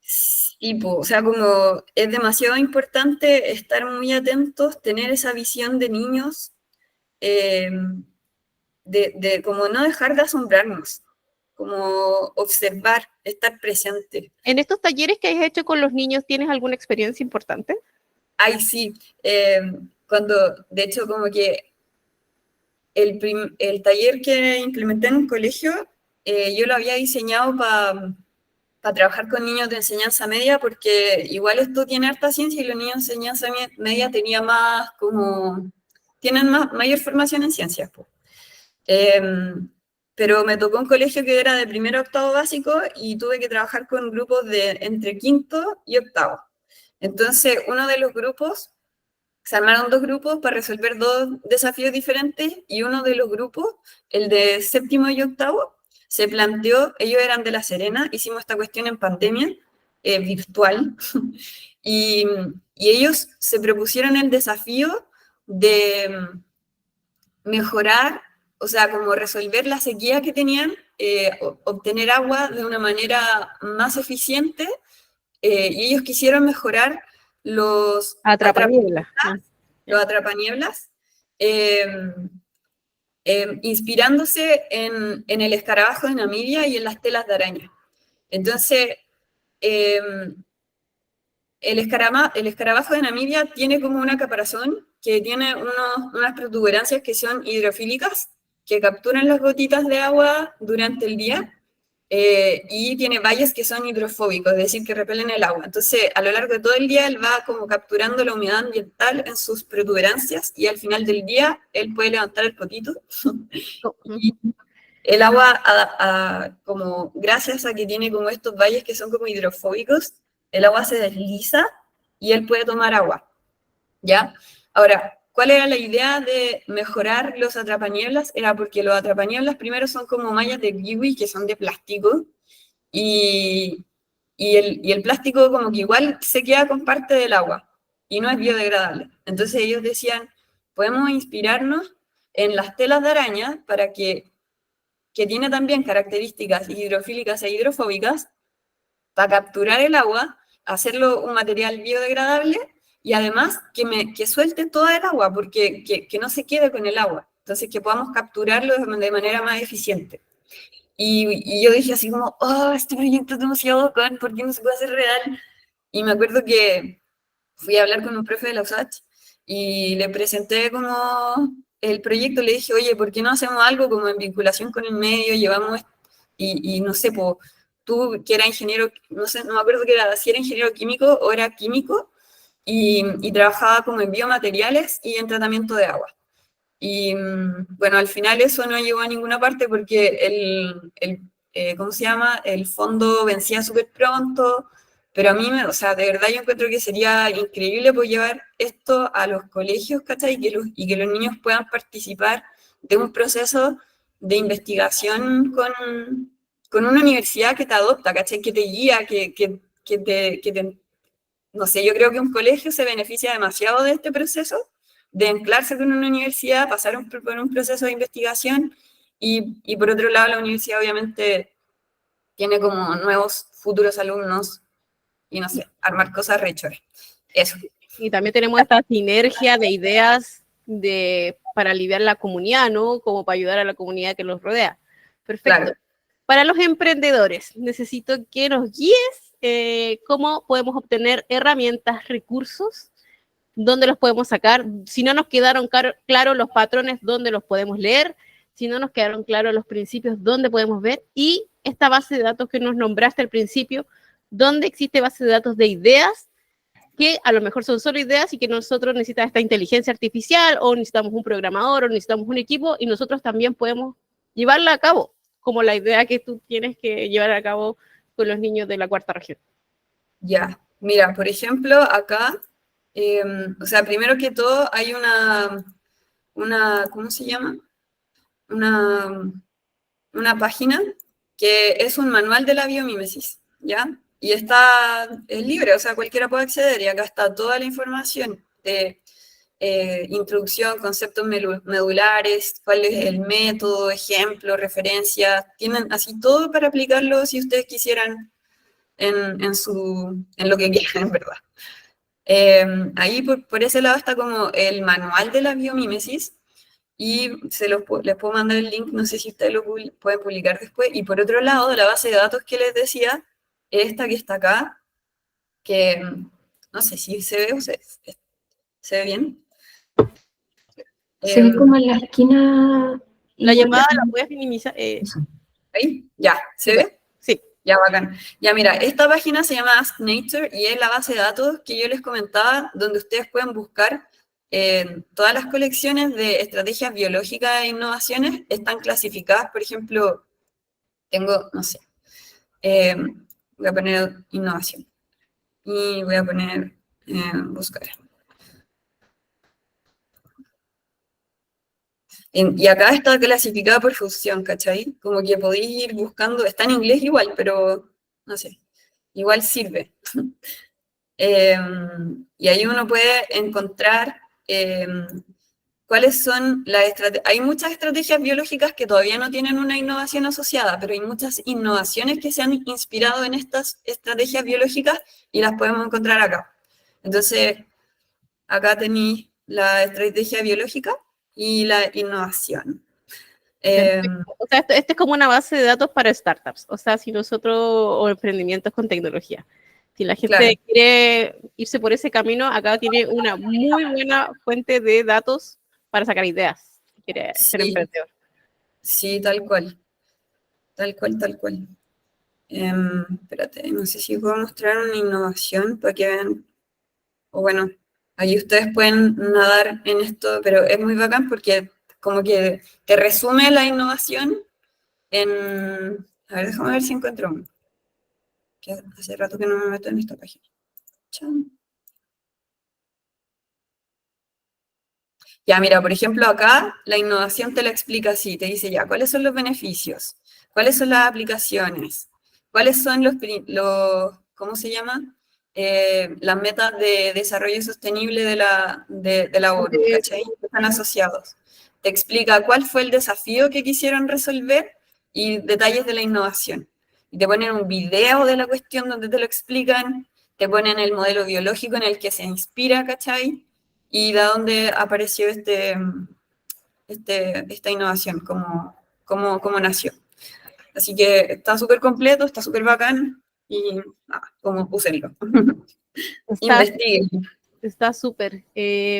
Sí, o sea, como es demasiado importante estar muy atentos, tener esa visión de niños, de como no dejar de asombrarnos, como observar, estar presente. En estos talleres que has hecho con los niños, ¿tienes alguna experiencia importante? Ay, sí, de hecho, como que el taller que implementé en un colegio, yo lo había diseñado para trabajar con niños de enseñanza media, porque igual esto tiene harta ciencia y los niños de enseñanza media tienen mayor formación en ciencias. Pero me tocó un colegio que era de primero a octavo básico y tuve que trabajar con grupos de entre quinto y octavo. Entonces, uno de los grupos, se armaron dos grupos para resolver dos desafíos diferentes y uno de los grupos, el de séptimo y octavo, se planteó, ellos eran de La Serena, hicimos esta cuestión en pandemia, virtual, y, y ellos se propusieron el desafío de mejorar, o sea, como resolver la sequía que tenían, obtener agua de una manera más eficiente, y ellos quisieron mejorar los Atrapaniebla. los atrapanieblas, eh, inspirándose en el escarabajo de Namibia y en las telas de araña. Entonces, eh, el escarabajo de Namibia tiene como una caparazón que tiene unas protuberancias que son hidrofílicas, que capturan las gotitas de agua durante el día, y tiene valles que son hidrofóbicos, es decir, que repelen el agua. Entonces, a lo largo de todo el día, él va como capturando la humedad ambiental en sus protuberancias y al final del día, él puede levantar el potito. Y el agua, como gracias a que tiene como estos valles que son como hidrofóbicos, el agua se desliza y él puede tomar agua, ¿ya? Ahora, ¿cuál era la idea de mejorar los atrapanieblas? Era porque los atrapanieblas primero son como mallas de kiwi que son de plástico y, y el plástico como que igual se queda con parte del agua y no es biodegradable. Entonces ellos decían, podemos inspirarnos en las telas de araña que tiene también características hidrofílicas e hidrofóbicas, para capturar el agua, hacerlo un material biodegradable y además que suelte toda el agua, porque que no se quede con el agua. Entonces, que podamos capturarlo de manera más eficiente. Y yo dije así como, oh, este proyecto es demasiado bacán, ¿por qué no se puede hacer real? Y me acuerdo que fui a hablar con un profe de la USACH y le presenté como el proyecto, le dije, oye, ¿por qué no hacemos algo como en vinculación con el medio? Llevamos, y no sé, tú que eras ingeniero, no sé, no me acuerdo que era, si era ingeniero químico o era químico, y trabajaba como en biomateriales y en tratamiento de agua. Y bueno, al final eso no llegó a ninguna parte porque ¿cómo se llama? El fondo vencía súper pronto, pero a mí, o sea, de verdad yo encuentro que sería increíble poder llevar esto a los colegios, ¿cachai? Y que los niños puedan participar de un proceso de investigación con una universidad que te adopta, ¿cachai? Que te guía, no sé, yo creo que un colegio se beneficia demasiado de este proceso, de anclarse con una universidad, pasar por un proceso de investigación y por otro lado la universidad obviamente tiene como nuevos futuros alumnos y no sé, armar cosas rechores. Eso. Y también tenemos esta sinergia de ideas para aliviar la comunidad, ¿no? Como para ayudar a la comunidad que los rodea. Perfecto. Claro. Para los emprendedores, necesito que nos guíes cómo podemos obtener herramientas, recursos, dónde los podemos sacar. Si no nos quedaron claros los patrones, dónde los podemos leer. Si no nos quedaron claros los principios, dónde podemos ver. Y esta base de datos que nos nombraste al principio, dónde existe base de datos de ideas que a lo mejor son solo ideas y que nosotros necesitamos esta inteligencia artificial o necesitamos un programador o necesitamos un equipo y nosotros también podemos llevarla a cabo, como la idea que tú tienes que llevar a cabo con los niños de la cuarta región. Ya, mira, por ejemplo, acá, o sea, primero que todo hay una ¿cómo se llama? Una página que es un manual de la biomímesis, ¿ya? Y es libre, o sea, cualquiera puede acceder y acá está toda la información de introducción, conceptos medulares, cuál es el método, ejemplos, referencias, tienen así todo para aplicarlo si ustedes quisieran en lo que quieran, en verdad. Ahí por ese lado está como el manual de la biomímesis y les puedo mandar el link, no sé si ustedes lo pueden publicar después. Y por otro lado, de la base de datos que les decía, esta que está acá, que no sé si se ve o se ve bien. Se ve como en la esquina. La llamada la puedes minimizar. Ahí, ya, ¿se ve? Sí. Ya, bacán. Ya, mira, esta página se llama Ask Nature y es la base de datos que yo les comentaba, donde ustedes pueden buscar todas las colecciones de estrategias biológicas e innovaciones. Están clasificadas, por ejemplo, tengo, no sé, voy a poner innovación y voy a poner buscar. Y acá está clasificada por función, ¿cachai? Como que podéis ir buscando, está en inglés igual, pero no sé, igual sirve. Y ahí uno puede encontrar cuáles son las estrategias. Hay muchas estrategias biológicas que todavía no tienen una innovación asociada, pero hay muchas innovaciones que se han inspirado en estas estrategias biológicas y las podemos encontrar acá. Entonces, acá tenéis la estrategia biológica y la innovación. O sea, este es como una base de datos para startups, o sea, si nosotros, o emprendimientos con tecnología. Si la gente Claro. quiere irse por ese camino, acá tiene una muy buena fuente de datos para sacar ideas, si quiere ser emprendedor. Sí, tal cual. Tal cual, tal cual. Espérate, no sé si puedo mostrar una innovación para que vean. O bueno, ahí ustedes pueden nadar en esto, pero es muy bacán porque como que te resume la innovación en... A ver, déjame ver si encuentro uno. Que hace rato que no me meto en esta página. Chan. Ya, mira, por ejemplo, acá la innovación te la explica así, te dice ya, ¿cuáles son los beneficios? ¿Cuáles son las aplicaciones? ¿Cuáles son los ¿cómo se llama? Las metas de desarrollo sostenible de la ONU, ¿cachai? Que están asociados. Te explica cuál fue el desafío que quisieron resolver y detalles de la innovación. Y te ponen un video de la cuestión donde te lo explican, te ponen el modelo biológico en el que se inspira, ¿cachai? Y de dónde apareció esta innovación, cómo nació. Así que está súper completo, está súper bacán y nada, como úsenlo. Investiguen. Está súper.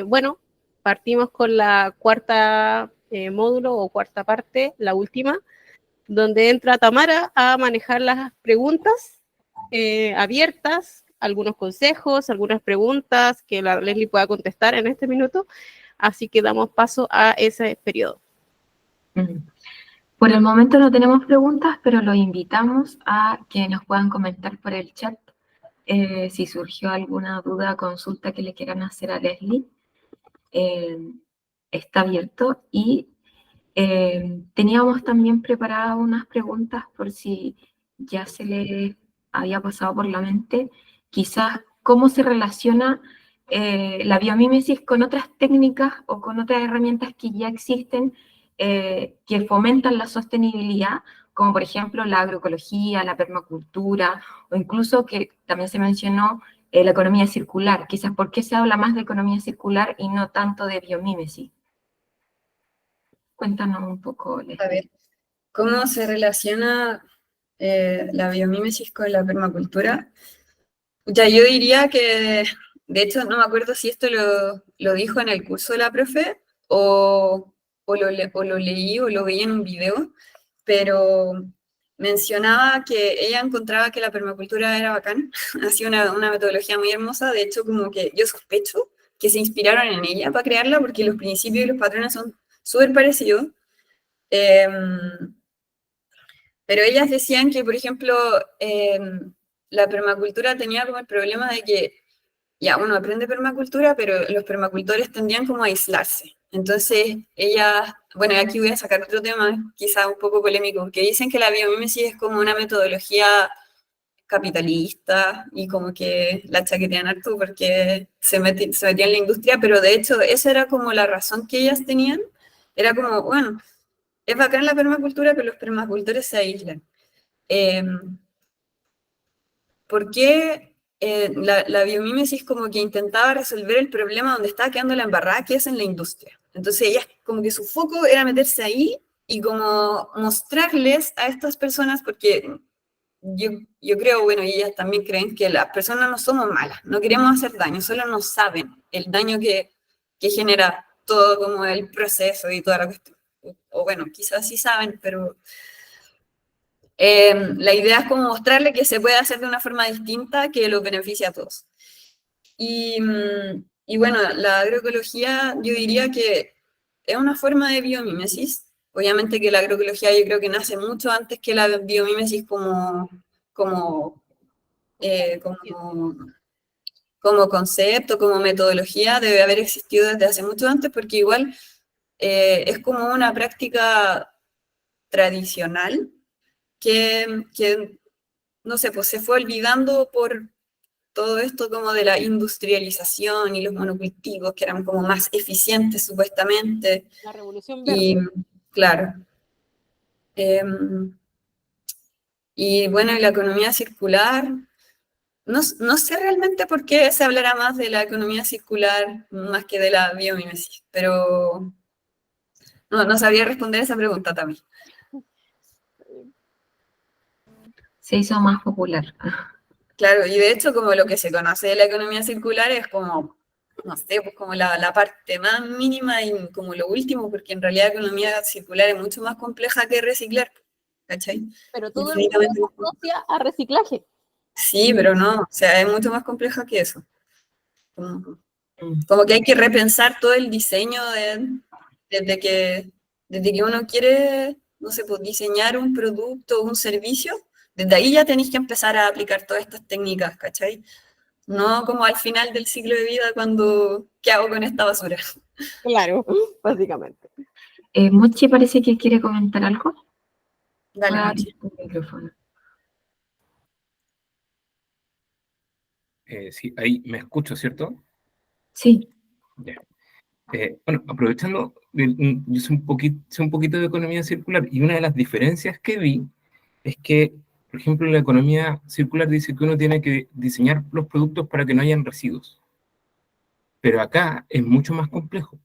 Bueno, partimos con la cuarta módulo o cuarta parte, la última, donde entra Tamara a manejar las preguntas abiertas, algunos consejos, algunas preguntas que la Leslie pueda contestar en este minuto. Así que damos paso a ese periodo. Por el momento no tenemos preguntas, pero los invitamos a que nos puedan comentar por el chat si surgió alguna duda, consulta que le quieran hacer a Leslie. Está abierto y teníamos también preparadas unas preguntas por si ya se le había pasado por la mente, quizás cómo se relaciona la biomímesis con otras técnicas o con otras herramientas que ya existen que fomentan la sostenibilidad, como por ejemplo la agroecología, la permacultura, o incluso que también se mencionó la economía circular. Quizás, ¿por qué se habla más de economía circular y no tanto de biomímesis? Cuéntanos un poco, A Leslie. ver, ¿cómo se relaciona la biomímesis con la permacultura? Ya, yo diría que, de hecho, no me acuerdo si esto lo dijo en el curso de la profe o lo leí o lo veía en un video, pero mencionaba que ella encontraba que la permacultura era bacán, hacía una metodología muy hermosa, de hecho, como que yo sospecho que se inspiraron en ella para crearla, porque los principios y los patrones son súper parecidos. Pero ellas decían que, por ejemplo, la permacultura tenía como el problema de que, ya, uno aprende permacultura, pero los permacultores tendían como a aislarse. Entonces, ellas, bueno, aquí voy a sacar otro tema, quizá un poco polémico, que dicen que la biomímesis es como una metodología capitalista y como que la chaquetean harto porque se metían en la industria, pero de hecho esa era como la razón que ellas tenían, era como, bueno, es bacán la permacultura, pero los permacultores se aíslan. ¿Por qué la biomímesis como que intentaba resolver el problema donde estaba quedando la embarrada, que es en la industria? Entonces ellas como que su foco era meterse ahí y como mostrarles a estas personas, porque yo creo, bueno, y ellas también creen que las personas no somos malas, no queremos hacer daño, solo no saben el daño que genera todo como el proceso y toda la cuestión. O bueno, quizás sí saben, pero la idea es como mostrarle que se puede hacer de una forma distinta que los beneficia a todos. Y bueno, la agroecología yo diría que es una forma de biomímesis. Obviamente que la agroecología yo creo que nace mucho antes que la biomímesis como, como concepto, como metodología, debe haber existido desde hace mucho antes, porque igual es como una práctica tradicional que, no sé, pues se fue olvidando por todo esto como de la industrialización y los monocultivos que eran como más eficientes supuestamente. La revolución verde. Y claro. Y bueno, y la economía circular, no sé realmente por qué se hablará más de la economía circular más que de la biomímesis, pero no sabría responder esa pregunta también. Se hizo más popular. Claro, y de hecho como lo que se conoce de la economía circular es como, no sé, pues como la parte más mínima y como lo último, porque en realidad la economía circular es mucho más compleja que reciclar, ¿cachai? Pero todo el mundo Infinitamente lo más compleja. asocia a reciclaje. Sí, pero no, o sea, es mucho más compleja que eso. Como que hay que repensar todo el diseño desde que uno quiere, no sé, pues diseñar un producto o un servicio, desde ahí ya tenéis que empezar a aplicar todas estas técnicas, ¿cachai? No como al final del ciclo de vida cuando, ¿qué hago con esta basura? Claro, básicamente. Mochi parece que quiere comentar algo. Dale, Voy a Mochi. abrir tu micrófono. Sí, ahí me escucho, ¿cierto? Sí. Ya. Bueno, aprovechando, yo sé un poquito de economía circular y una de las diferencias que vi es que, por ejemplo, la economía circular dice que uno tiene que diseñar los productos para que no hayan residuos, pero acá es mucho más complejo.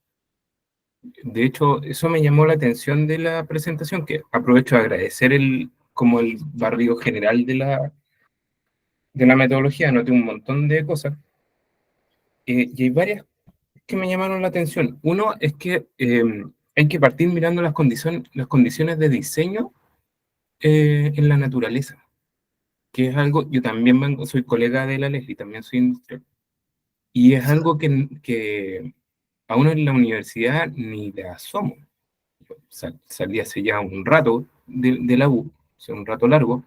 De hecho, eso me llamó la atención de la presentación, que aprovecho a agradecer como el barrido general de la metodología, anoté un montón de cosas, y hay varias que me llamaron la atención. Uno es que hay que partir mirando las condiciones de diseño en la naturaleza, que es algo, yo también soy colega de la Leslie, también soy industrial, y es algo que a uno en la universidad ni le asomo. Yo salí hace ya un rato de la U, o sea, un rato largo,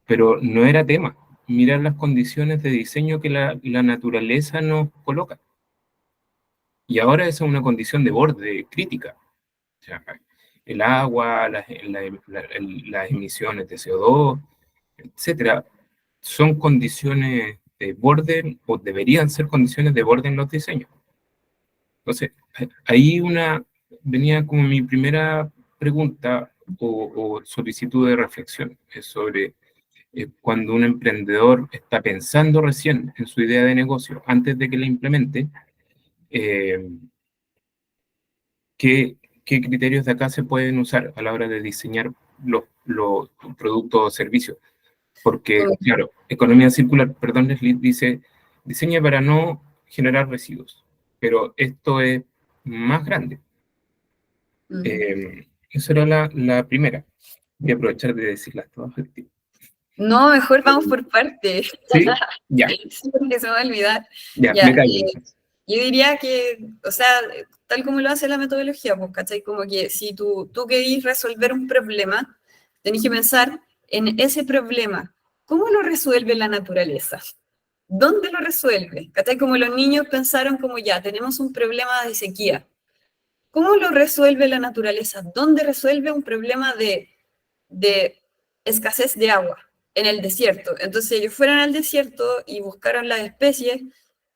pero no era tema mirar las condiciones de diseño que la naturaleza nos coloca. Y ahora esa es una condición de borde crítica. O sea, el agua, las emisiones de CO2, etcétera, son condiciones de borde, o deberían ser condiciones de borde en los diseños. Entonces, ahí venía como mi primera pregunta o solicitud de reflexión. Es sobre cuando un emprendedor está pensando recién en su idea de negocio, antes de que la implemente, ¿qué criterios de acá se pueden usar a la hora de diseñar los productos o servicios? Porque, claro, economía circular, perdón, Leslie, dice, diseña para no generar residuos, pero esto es más grande. Esa era la primera. Voy a aprovechar de decirlas todas. No, mejor vamos por partes. ¿Sí? Ya. Sí, porque se me va a olvidar. Ya, Ya, me callo. yo diría que, o sea, tal como lo hace la metodología, pues, ¿cachai? Como que si tú querís resolver un problema, tenés que pensar en ese problema. ¿Cómo lo resuelve la naturaleza? ¿Dónde lo resuelve? ¿Cachai? Como los niños pensaron como ya, tenemos un problema de sequía. ¿Cómo lo resuelve la naturaleza? ¿Dónde resuelve un problema de escasez de agua? En el desierto. Entonces ellos fueron al desierto y buscaron las especies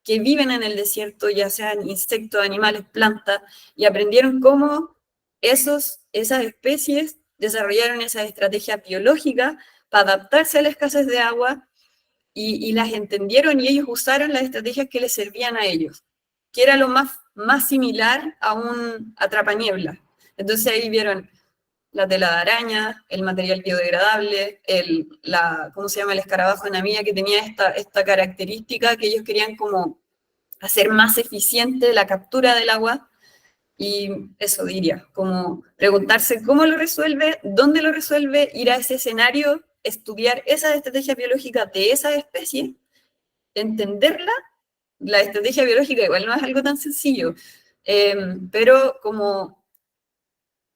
que viven en el desierto, ya sean insectos, animales, plantas, y aprendieron cómo esas especies desarrollaron esas estrategias biológicas para adaptarse a la escasez de agua y las entendieron y ellos usaron las estrategias que les servían a ellos, que era lo más similar a un atrapaniebla. Entonces ahí vieron la tela de araña, el material biodegradable, ¿cómo se llama? El escarabajo de Namibia, que tenía esta característica que ellos querían como hacer más eficiente la captura del agua, y eso diría, como preguntarse cómo lo resuelve, dónde lo resuelve, ir a ese escenario, estudiar esas estrategias biológicas de esa especie, entenderla. La estrategia biológica igual no es algo tan sencillo, pero como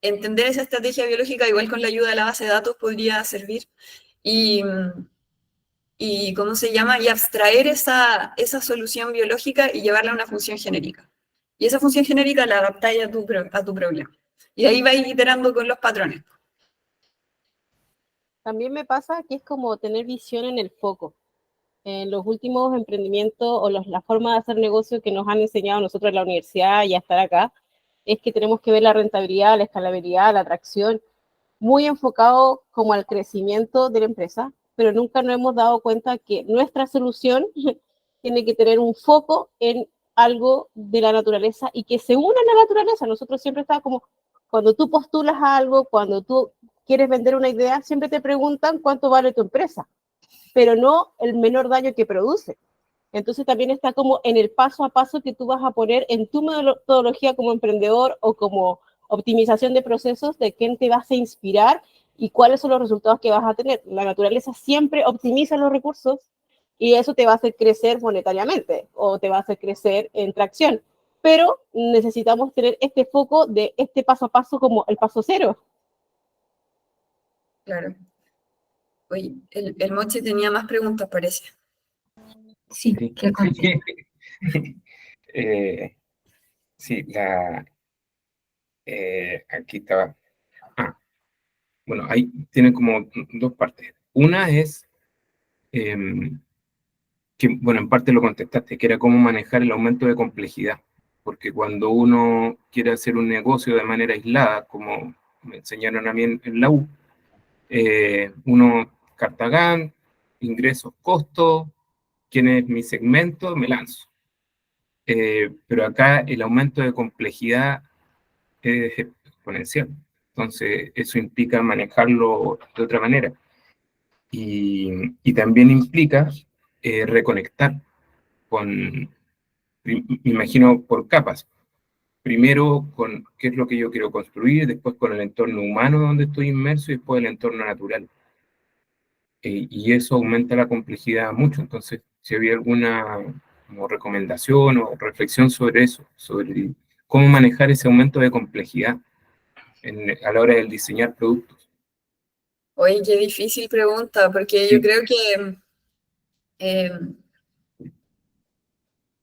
entender esa estrategia biológica, igual con la ayuda de la base de datos, podría servir. Y ¿cómo se llama? Y abstraer esa solución biológica y llevarla a una función genérica. Y esa función genérica la adaptáis a tu problema. Y ahí vais iterando con los patrones. También me pasa que es como tener visión en el foco. En los últimos emprendimientos o la forma de hacer negocio que nos han enseñado nosotros en la universidad y a estar acá, es que tenemos que ver la rentabilidad, la escalabilidad, la atracción, muy enfocado como al crecimiento de la empresa, pero nunca nos hemos dado cuenta que nuestra solución tiene que tener un foco en algo de la naturaleza y que se una a la naturaleza. Nosotros siempre está como, cuando tú postulas a algo, cuando tú quieres vender una idea, siempre te preguntan cuánto vale tu empresa, pero no el menor daño que produce. Entonces también está como en el paso a paso que tú vas a poner en tu metodología como emprendedor o como optimización de procesos, de quién te vas a inspirar y cuáles son los resultados que vas a tener. La naturaleza siempre optimiza los recursos y eso te va a hacer crecer monetariamente o te va a hacer crecer en tracción. Pero necesitamos tener este foco de este paso a paso como el paso cero. Claro. Oye, el Mochi tenía más preguntas, parece. Sí, ¿qué conté? Sí, aquí estaba. Bueno, ahí tienen como dos partes. Una es que, bueno, en parte lo contestaste, que era cómo manejar el aumento de complejidad, porque cuando uno quiere hacer un negocio de manera aislada, como me enseñaron a mí en la U, uno Cartagán, ingresos, costos, quién es mi segmento, me lanzo. Pero acá el aumento de complejidad es exponencial, entonces eso implica manejarlo de otra manera. Y también implica reconectar con, me imagino, por capas. Primero con qué es lo que yo quiero construir, después con el entorno humano donde estoy inmerso y después el entorno natural. Y eso aumenta la complejidad mucho. Entonces, si había alguna como recomendación o reflexión sobre eso, sobre cómo manejar ese aumento de complejidad a la hora de diseñar productos. Oye, qué difícil pregunta, porque Sí. yo creo que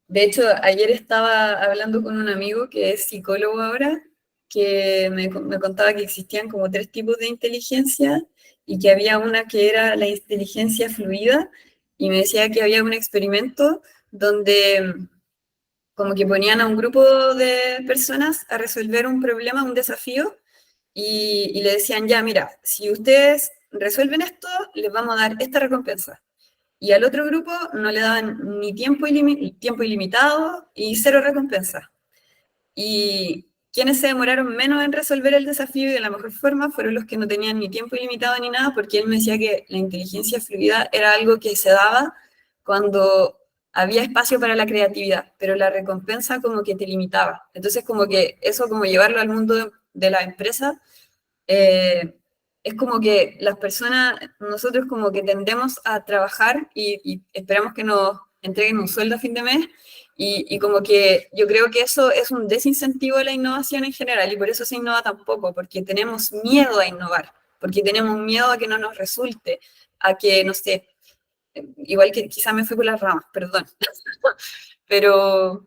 de hecho, ayer estaba hablando con un amigo que es psicólogo ahora, que me contaba que existían como 3 tipos de inteligencia y que había una que era la inteligencia fluida, y me decía que había un experimento donde como que ponían a un grupo de personas a resolver un problema, un desafío, y le decían, ya, mira, si ustedes resuelven esto, les vamos a dar esta recompensa. Y al otro grupo no le daban ni tiempo ilimitado y cero recompensa. Y quienes se demoraron menos en resolver el desafío y de la mejor forma fueron los que no tenían ni tiempo ilimitado ni nada, porque él me decía que la inteligencia fluida era algo que se daba cuando había espacio para la creatividad, pero la recompensa como que te limitaba. Entonces como que eso, como llevarlo al mundo de la empresa, es como que las personas, nosotros como que tendemos a trabajar y esperamos que nos entreguen un sueldo a fin de mes, y como que yo creo que eso es un desincentivo de la innovación en general, y por eso se innova tan poco, porque tenemos miedo a innovar, porque tenemos miedo a que no nos resulte, a que, no sé, igual que quizá me fui por las ramas, perdón, pero,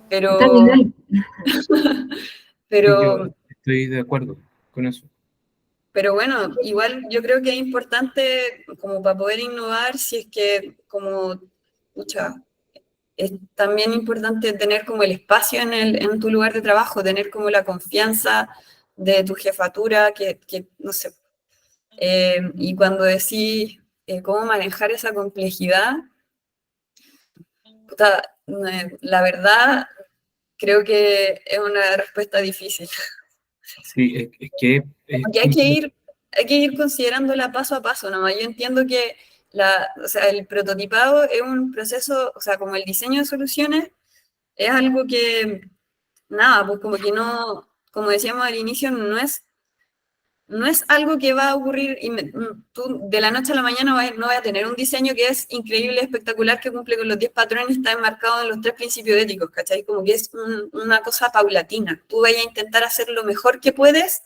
pero, Dale, dale. Sí, yo pero, estoy de acuerdo con eso. pero bueno, igual yo creo que es importante como para poder innovar, si es que como, pucha, es también importante tener como el espacio en tu lugar de trabajo, tener como la confianza de tu jefatura, que no sé, y cuando decís cómo manejar esa complejidad, puta, la verdad creo que es una respuesta difícil. Sí, es que es Porque hay que ir considerándola paso a paso, ¿no? Yo entiendo que o sea, el prototipado es un proceso, o sea, como el diseño de soluciones, es algo que, nada, pues como que no, como decíamos al inicio, no es algo que va a ocurrir, tú de la noche a la mañana no vas a tener un diseño que es increíble, espectacular, que cumple con los 10 patrones, está enmarcado en los 3 principios éticos, ¿cachai? Como que es una cosa paulatina. Tú vayas a intentar hacer lo mejor que puedes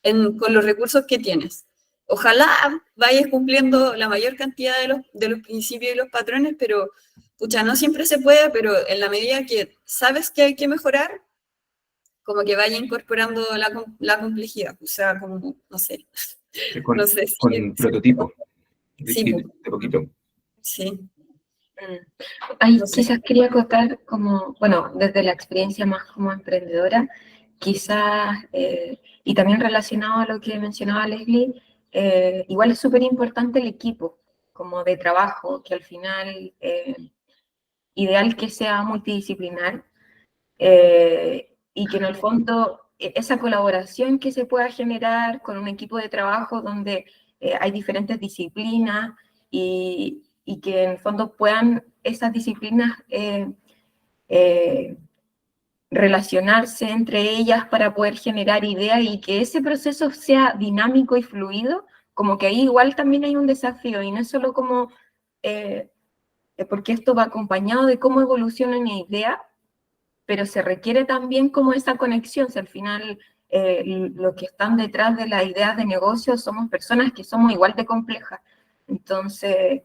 con los recursos que tienes. Ojalá vayas cumpliendo la mayor cantidad de los principios y los patrones, pero, pucha, no siempre se puede, pero en la medida que sabes que hay que mejorar, como que vaya incorporando la complejidad, o sea, como, no sé, no sé con prototipos, sí, de poquito. sí, Ahí no sé. quizás quería acotar como, bueno, desde la experiencia más como emprendedora, quizás, y también relacionado a lo que mencionaba Leslie, igual es súper importante el equipo, como de trabajo, que al final, ideal que sea multidisciplinar, y que en el fondo esa colaboración que se pueda generar con un equipo de trabajo donde hay diferentes disciplinas y que en el fondo puedan esas disciplinas relacionarse entre ellas para poder generar ideas y que ese proceso sea dinámico y fluido, como que ahí igual también hay un desafío y no es solo como, porque esto va acompañado de cómo evoluciona una idea, pero se requiere también como esa conexión, si al final los que están detrás de las ideas de negocio somos personas que somos igual de complejas. Entonces,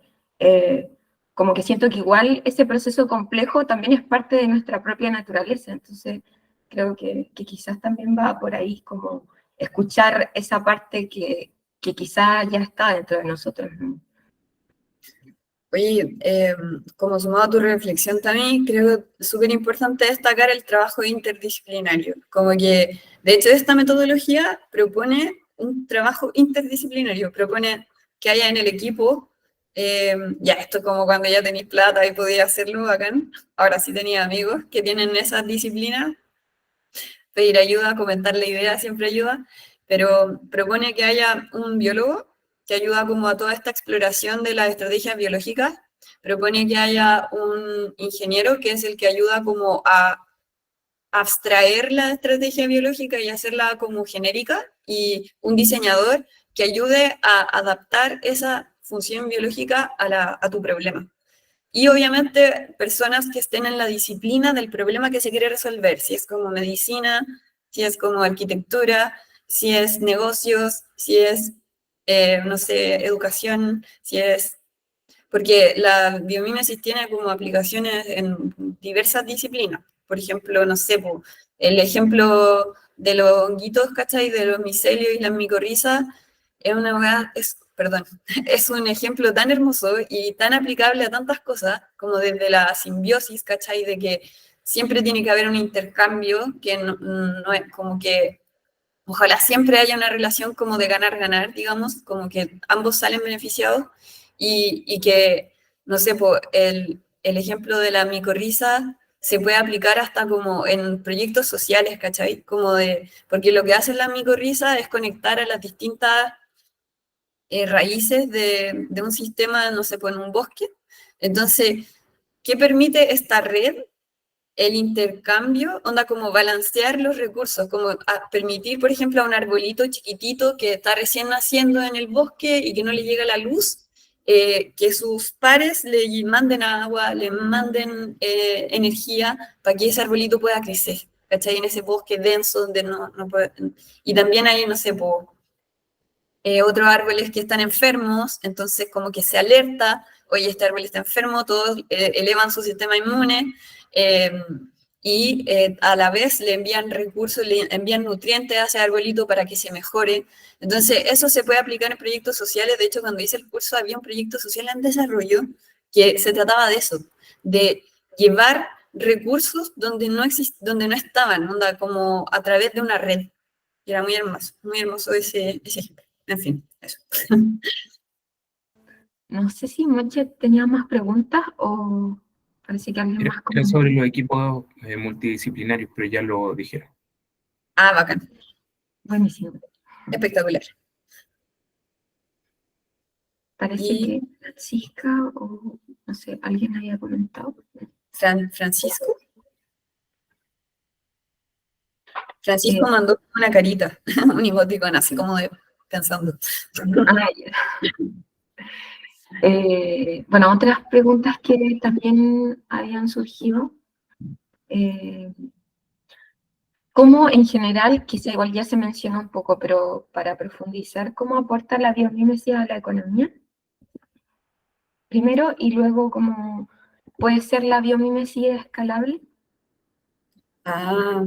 como que siento que igual ese proceso complejo también es parte de nuestra propia naturaleza, entonces creo que quizás también va por ahí, como escuchar esa parte que quizás ya está dentro de nosotros, ¿no? Oye, como sumado a tu reflexión también, creo súper importante destacar el trabajo interdisciplinario. Como que, de hecho, esta metodología propone un trabajo interdisciplinario, propone que haya en el equipo, ya esto es como cuando ya tenéis plata y podía hacerlo bacán. Ahora sí tenía amigos que tienen esas disciplinas, pedir ayuda, comentar la idea siempre ayuda, pero propone que haya un biólogo que ayuda como a toda esta exploración de las estrategias biológicas, propone que haya un ingeniero que es el que ayuda como a abstraer la estrategia biológica y hacerla como genérica, y un diseñador que ayude a adaptar esa función biológica a tu problema. Y obviamente personas que estén en la disciplina del problema que se quiere resolver, si es como medicina, si es como arquitectura, si es negocios, si es, no sé, educación, si es... Porque la biomímesis tiene como aplicaciones en diversas disciplinas. Por ejemplo, no sé, el ejemplo de los honguitos, ¿cachai? De los micelios y las micorrizas, es una perdón, es un ejemplo tan hermoso y tan aplicable a tantas cosas, como desde la simbiosis, ¿cachai? De que siempre tiene que haber un intercambio, que no es como que, ojalá siempre haya una relación como de ganar-ganar, digamos, como que ambos salen beneficiados y que, no sé, pues el ejemplo de la micorriza se puede aplicar hasta como en proyectos sociales, ¿cachai? Como porque lo que hace la micorriza es conectar a las distintas raíces de un sistema, no sé, pues en un bosque. Entonces, ¿qué permite esta red? El intercambio, onda como balancear los recursos, como permitir, por ejemplo, a un arbolito chiquitito que está recién naciendo en el bosque y que no le llega la luz, que sus pares le manden agua, le manden energía para que ese arbolito pueda crecer, ¿cachai? En ese bosque denso donde no puede... Y también hay, no sé, otros árboles que están enfermos, entonces como que se alerta, oye, este árbol está enfermo, todos elevan su sistema inmune, y a la vez le envían recursos, le envían nutrientes a ese arbolito para que se mejore. Entonces, eso se puede aplicar en proyectos sociales. De hecho, cuando hice el curso había un proyecto social en desarrollo que se trataba de eso, de llevar recursos donde donde no estaban, onda, como a través de una red. Y era muy hermoso ese ejemplo. En fin, eso. No sé si Moche tenía más preguntas o parece que alguien más Era comentó. sobre los equipos multidisciplinarios, pero ya lo dijeron. Ah, bacán. Buenísimo. Espectacular. Parece Y que Francisca o no sé, alguien había comentado. Francisco. Francisco mandó una carita, un emoticón así como de pensando. Ah, ya. Bueno, otras preguntas que también habían surgido. ¿Cómo en general, quizá igual ya se mencionó un poco, pero para profundizar, cómo aporta la biomímesis a la economía? Primero, y luego, ¿cómo puede ser la biomímesis escalable? Ah,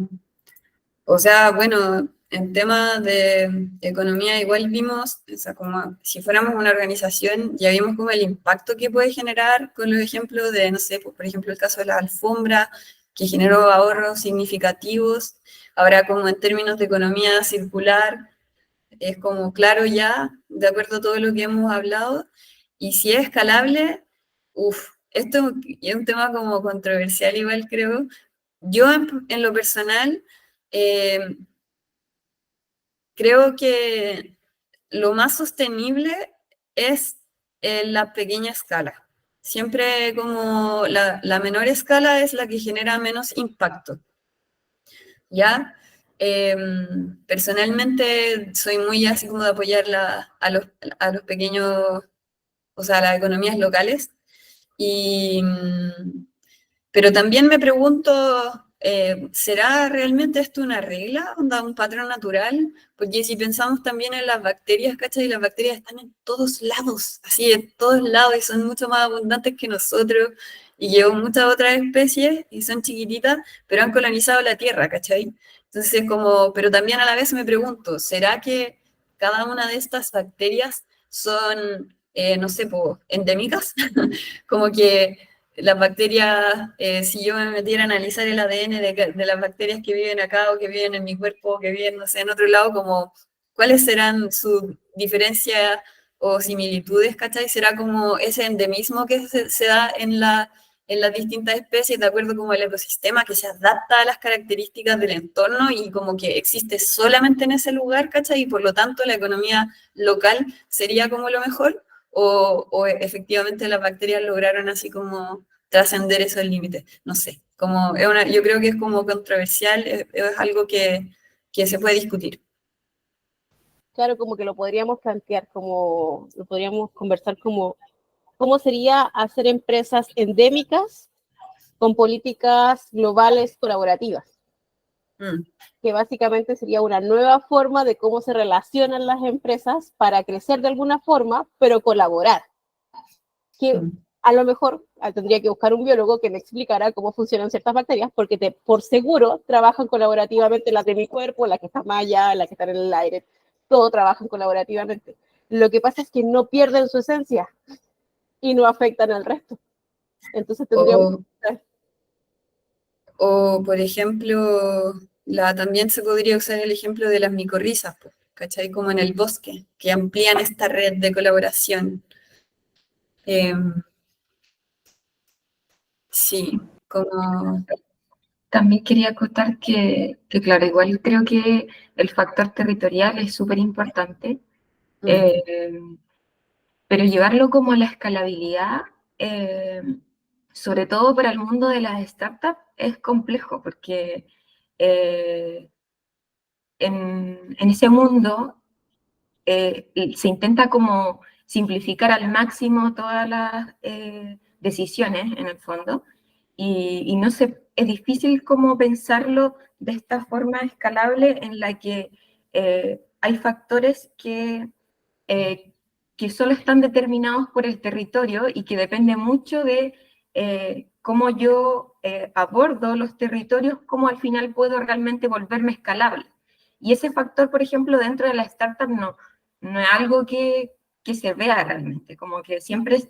o sea, bueno, en temas de economía igual vimos, o sea, como si fuéramos una organización, ya vimos como el impacto que puede generar con los ejemplos de, no sé, pues, por ejemplo, el caso de la alfombra, que generó ahorros significativos. Ahora, como en términos de economía circular, es como claro ya, de acuerdo a todo lo que hemos hablado, y si es escalable, uff, esto es un tema como controversial igual creo. Yo en lo personal eh, creo que lo más sostenible es la pequeña escala. Siempre como la menor escala es la que genera menos impacto. ¿Ya? Personalmente soy muy así como de apoyar a los pequeños, o sea, a las economías locales. Pero también me pregunto, ¿será realmente esto una regla, onda, un patrón natural? Porque si pensamos también en las bacterias, ¿cachai? Las bacterias están en todos lados, así en todos lados, y son mucho más abundantes que nosotros, y llevan muchas otras especies, y son chiquititas, pero han colonizado la Tierra, ¿cachai? Entonces, como, pero también a la vez me pregunto, ¿será que cada una de estas bacterias son, no sé, endémicas? Como que las bacterias, si yo me metiera a analizar el ADN de las bacterias que viven acá o que viven en mi cuerpo o que viven, no sé, en otro lado, como cuáles serán sus diferencias o similitudes, ¿cachai? Será como ese endemismo que se da en las distintas especies, de acuerdo como el ecosistema que se adapta a las características del entorno y como que existe solamente en ese lugar, ¿cachai? Y por lo tanto la economía local sería como lo mejor o efectivamente las bacterias lograron así como trascender esos límites. No sé, como yo creo que es como controversial, es algo que se puede discutir. Claro, como que lo podríamos plantear, como lo podríamos conversar como cómo sería hacer empresas endémicas con políticas globales colaborativas, que básicamente sería una nueva forma de cómo se relacionan las empresas para crecer de alguna forma, pero colaborar. Que a lo mejor tendría que buscar un biólogo que me explicara cómo funcionan ciertas bacterias, porque por seguro trabajan colaborativamente las de mi cuerpo, las que están más allá, las que están en el aire, todo trabajan colaborativamente. Lo que pasa es que no pierden su esencia y no afectan al resto. Entonces tendríamos O, por ejemplo, También se podría usar el ejemplo de las micorrizas, po, ¿cachai? Como en el bosque, que amplían esta red de colaboración. Sí, como... También quería acotar claro, igual creo que el factor territorial es súper importante, pero llevarlo como a la escalabilidad, sobre todo para el mundo de las startups, es complejo, porque en ese mundo se intenta como simplificar al máximo todas las decisiones, en el fondo, y no sé, es difícil como pensarlo de esta forma escalable en la que hay factores que solo están determinados por el territorio y que depende mucho de cómo yo abordo los territorios, cómo al final puedo realmente volverme escalable. Y ese factor, por ejemplo, dentro de la startup no es algo que se vea realmente, como que siempre es,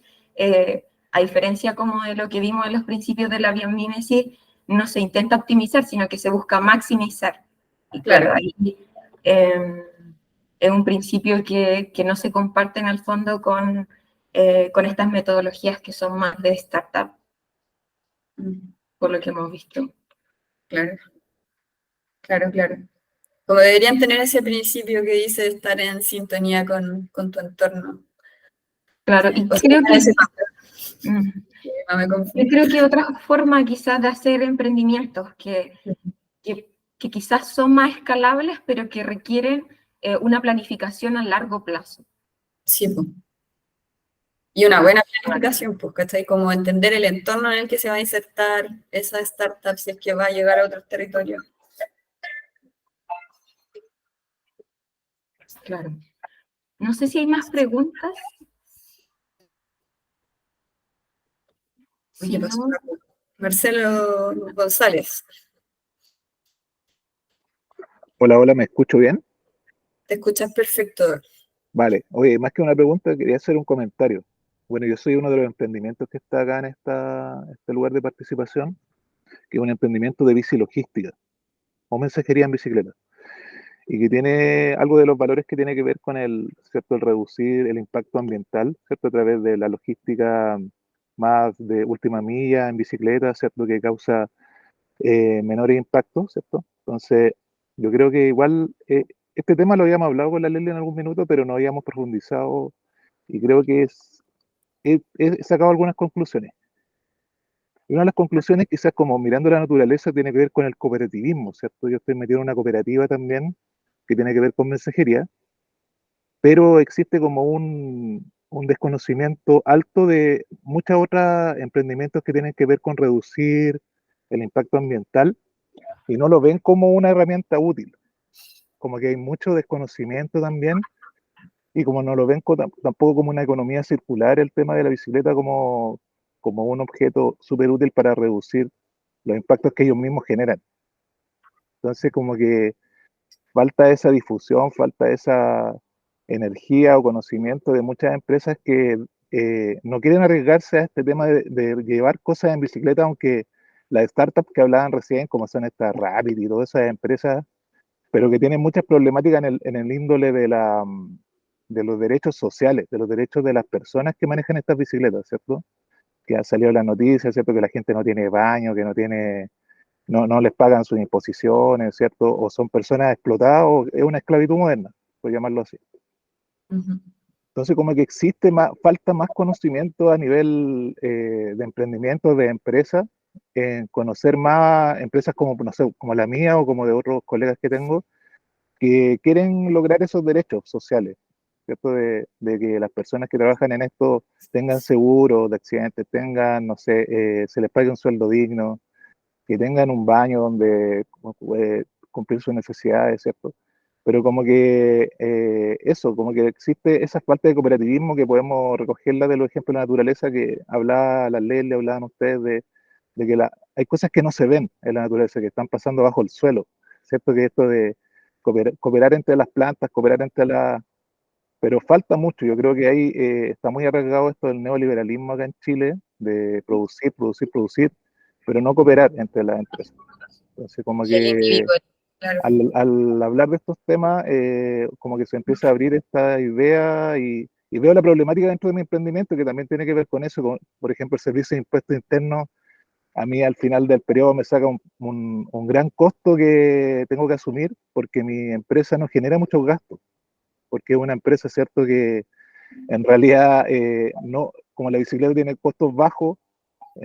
a diferencia como de lo que vimos en los principios de la biomímesis, no se intenta optimizar, sino que se busca maximizar. Y claro, ahí es un principio que no se comparte en el fondo con estas metodologías que son más de startup, por lo que hemos visto. Claro, claro, claro. Como deberían tener ese principio que dice estar en sintonía con tu entorno. Claro, y O sea, creo que... no me confundo. Yo creo que otra forma quizás de hacer emprendimientos que quizás son más escalables, pero que requieren una planificación a largo plazo. Sí, pues. Y una buena planificación, pues, ¿cachai? Como entender el entorno en el que se va a insertar esa startup si es que va a llegar a otros territorios. Claro. No sé si hay más preguntas. Si no... Marcelo González. Hola, hola, ¿me escucho bien? Te escuchas perfecto. Vale, oye, más que una pregunta, quería hacer un comentario. Bueno, yo soy uno de los emprendimientos que está acá en este lugar de participación, que es un emprendimiento de bici logística o mensajería en bicicleta, y que tiene algo de los valores que tiene que ver con ¿cierto? El reducir el impacto ambiental, ¿cierto? A través de la logística más de última milla en bicicleta, ¿cierto? Que causa menores impactos, ¿cierto? Entonces, yo creo que igual este tema lo habíamos hablado con la Leslie en algún minuto, pero no habíamos profundizado y creo que he sacado algunas conclusiones. Y una de las conclusiones, quizás como mirando la naturaleza, tiene que ver con el cooperativismo, ¿cierto? Yo estoy metido en una cooperativa también que tiene que ver con mensajería, pero existe como un desconocimiento alto de muchos otros emprendimientos que tienen que ver con reducir el impacto ambiental y no lo ven como una herramienta útil. Como que hay mucho desconocimiento también y como no lo ven tampoco como una economía circular el tema de la bicicleta como un objeto súper útil para reducir los impactos que ellos mismos generan. Entonces como que falta esa difusión, falta esa energía o conocimiento de muchas empresas que no quieren arriesgarse a este tema de llevar cosas en bicicleta, aunque las startups que hablaban recién, como son estas Rapid y todas esas empresas, pero que tienen muchas problemáticas en el índole de los derechos sociales, de los derechos de las personas que manejan estas bicicletas, ¿cierto? Que ha salido la noticia, ¿cierto? Que la gente no tiene baño, que no les pagan sus imposiciones, ¿cierto? O son personas explotadas, o es una esclavitud moderna, por llamarlo así. Entonces, como que existe falta más conocimiento a nivel de emprendimiento, de empresas, en conocer más empresas como, no sé, como la mía o como de otros colegas que tengo, que quieren lograr esos derechos sociales, ¿cierto? De que las personas que trabajan en esto tengan seguro de accidentes, tengan, no sé, se les pague un sueldo digno, que tengan un baño donde cumplir sus necesidades, ¿cierto? Pero como que eso, como que existe esa falta de cooperativismo que podemos recogerla de los ejemplos de la naturaleza que hablaba la ley, le hablaban ustedes de que hay cosas que no se ven en la naturaleza, que están pasando bajo el suelo, ¿cierto? Que esto de cooperar entre las plantas, cooperar entre las... Pero falta mucho, yo creo que ahí está muy arraigado esto del neoliberalismo acá en Chile, de producir, producir, producir, pero no cooperar entre las empresas. Entonces, como que Claro. al hablar de estos temas, como que se empieza a abrir esta idea y veo la problemática dentro de mi emprendimiento que también tiene que ver con eso, por ejemplo, el servicio de impuestos internos. A mí al final del periodo me saca un gran costo que tengo que asumir porque mi empresa no genera muchos gastos, porque es una empresa, ¿cierto?, que en realidad no, como la bicicleta tiene costos bajos, no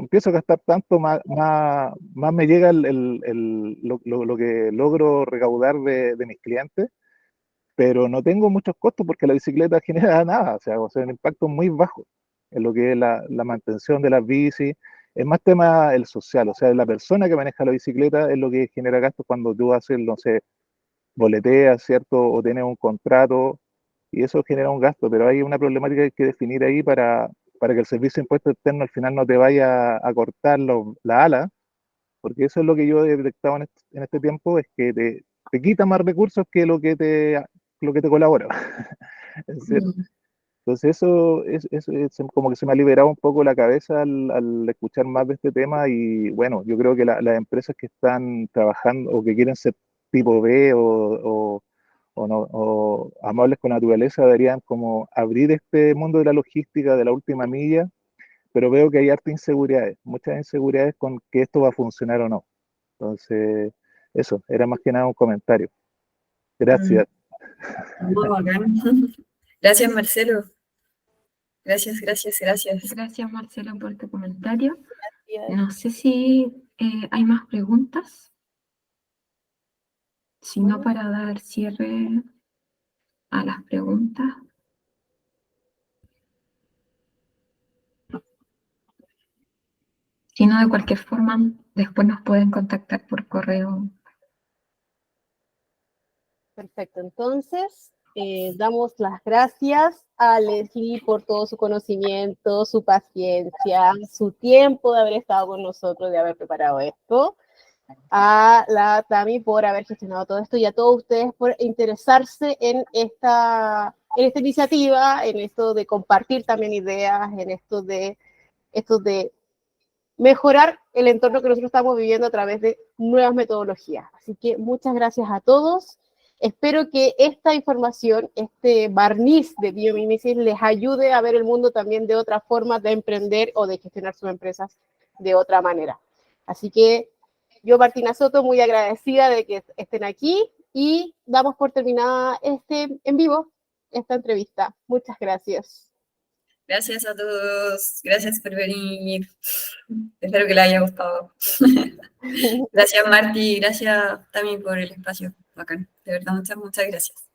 empiezo a gastar tanto, más me llega lo que logro recaudar de mis clientes, pero no tengo muchos costos porque la bicicleta genera nada, o sea, el impacto es muy bajo en lo que es la mantención de las bicis. Es más tema el social, o sea, la persona que maneja la bicicleta es lo que genera gastos cuando tú haces, no sé, boleteas, ¿cierto? O tienes un contrato y eso genera un gasto, pero hay una problemática que hay que definir ahí para que el servicio de impuesto externo al final no te vaya a cortar la ala, porque eso es lo que yo he detectado en este tiempo, es que te quita más recursos que lo que te colabora. ¿Es cierto? Entonces eso es como que se me ha liberado un poco la cabeza al escuchar más de este tema y bueno, yo creo que las empresas que están trabajando o que quieren ser tipo B o amables con la naturaleza deberían como abrir este mundo de la logística de la última milla, pero veo que hay harta inseguridades, muchas inseguridades con que esto va a funcionar o no. Entonces, eso, era más que nada un comentario. Gracias. Muy bacán. Gracias, Marcelo. Gracias. Gracias, Marcelo, por tu comentario. No sé si hay más preguntas. Si no, para dar cierre a las preguntas. Si no, de cualquier forma, después nos pueden contactar por correo. Perfecto, entonces damos las gracias a Leslie por todo su conocimiento, su paciencia, su tiempo de haber estado con nosotros, de haber preparado esto, a la Tami por haber gestionado todo esto y a todos ustedes por interesarse en esta iniciativa, en esto de compartir también ideas, en esto de mejorar el entorno que nosotros estamos viviendo a través de nuevas metodologías. Así que muchas gracias a todos. Espero que esta información, este barniz de biomimesis les ayude a ver el mundo también de otra forma de emprender o de gestionar sus empresas de otra manera. Así que yo, Martina Soto, muy agradecida de que estén aquí y damos por terminada en vivo esta entrevista. Muchas gracias. Gracias a todos. Gracias por venir. Espero que les haya gustado. Gracias, Marti. Gracias también por el espacio. Bacán. De verdad, muchas gracias.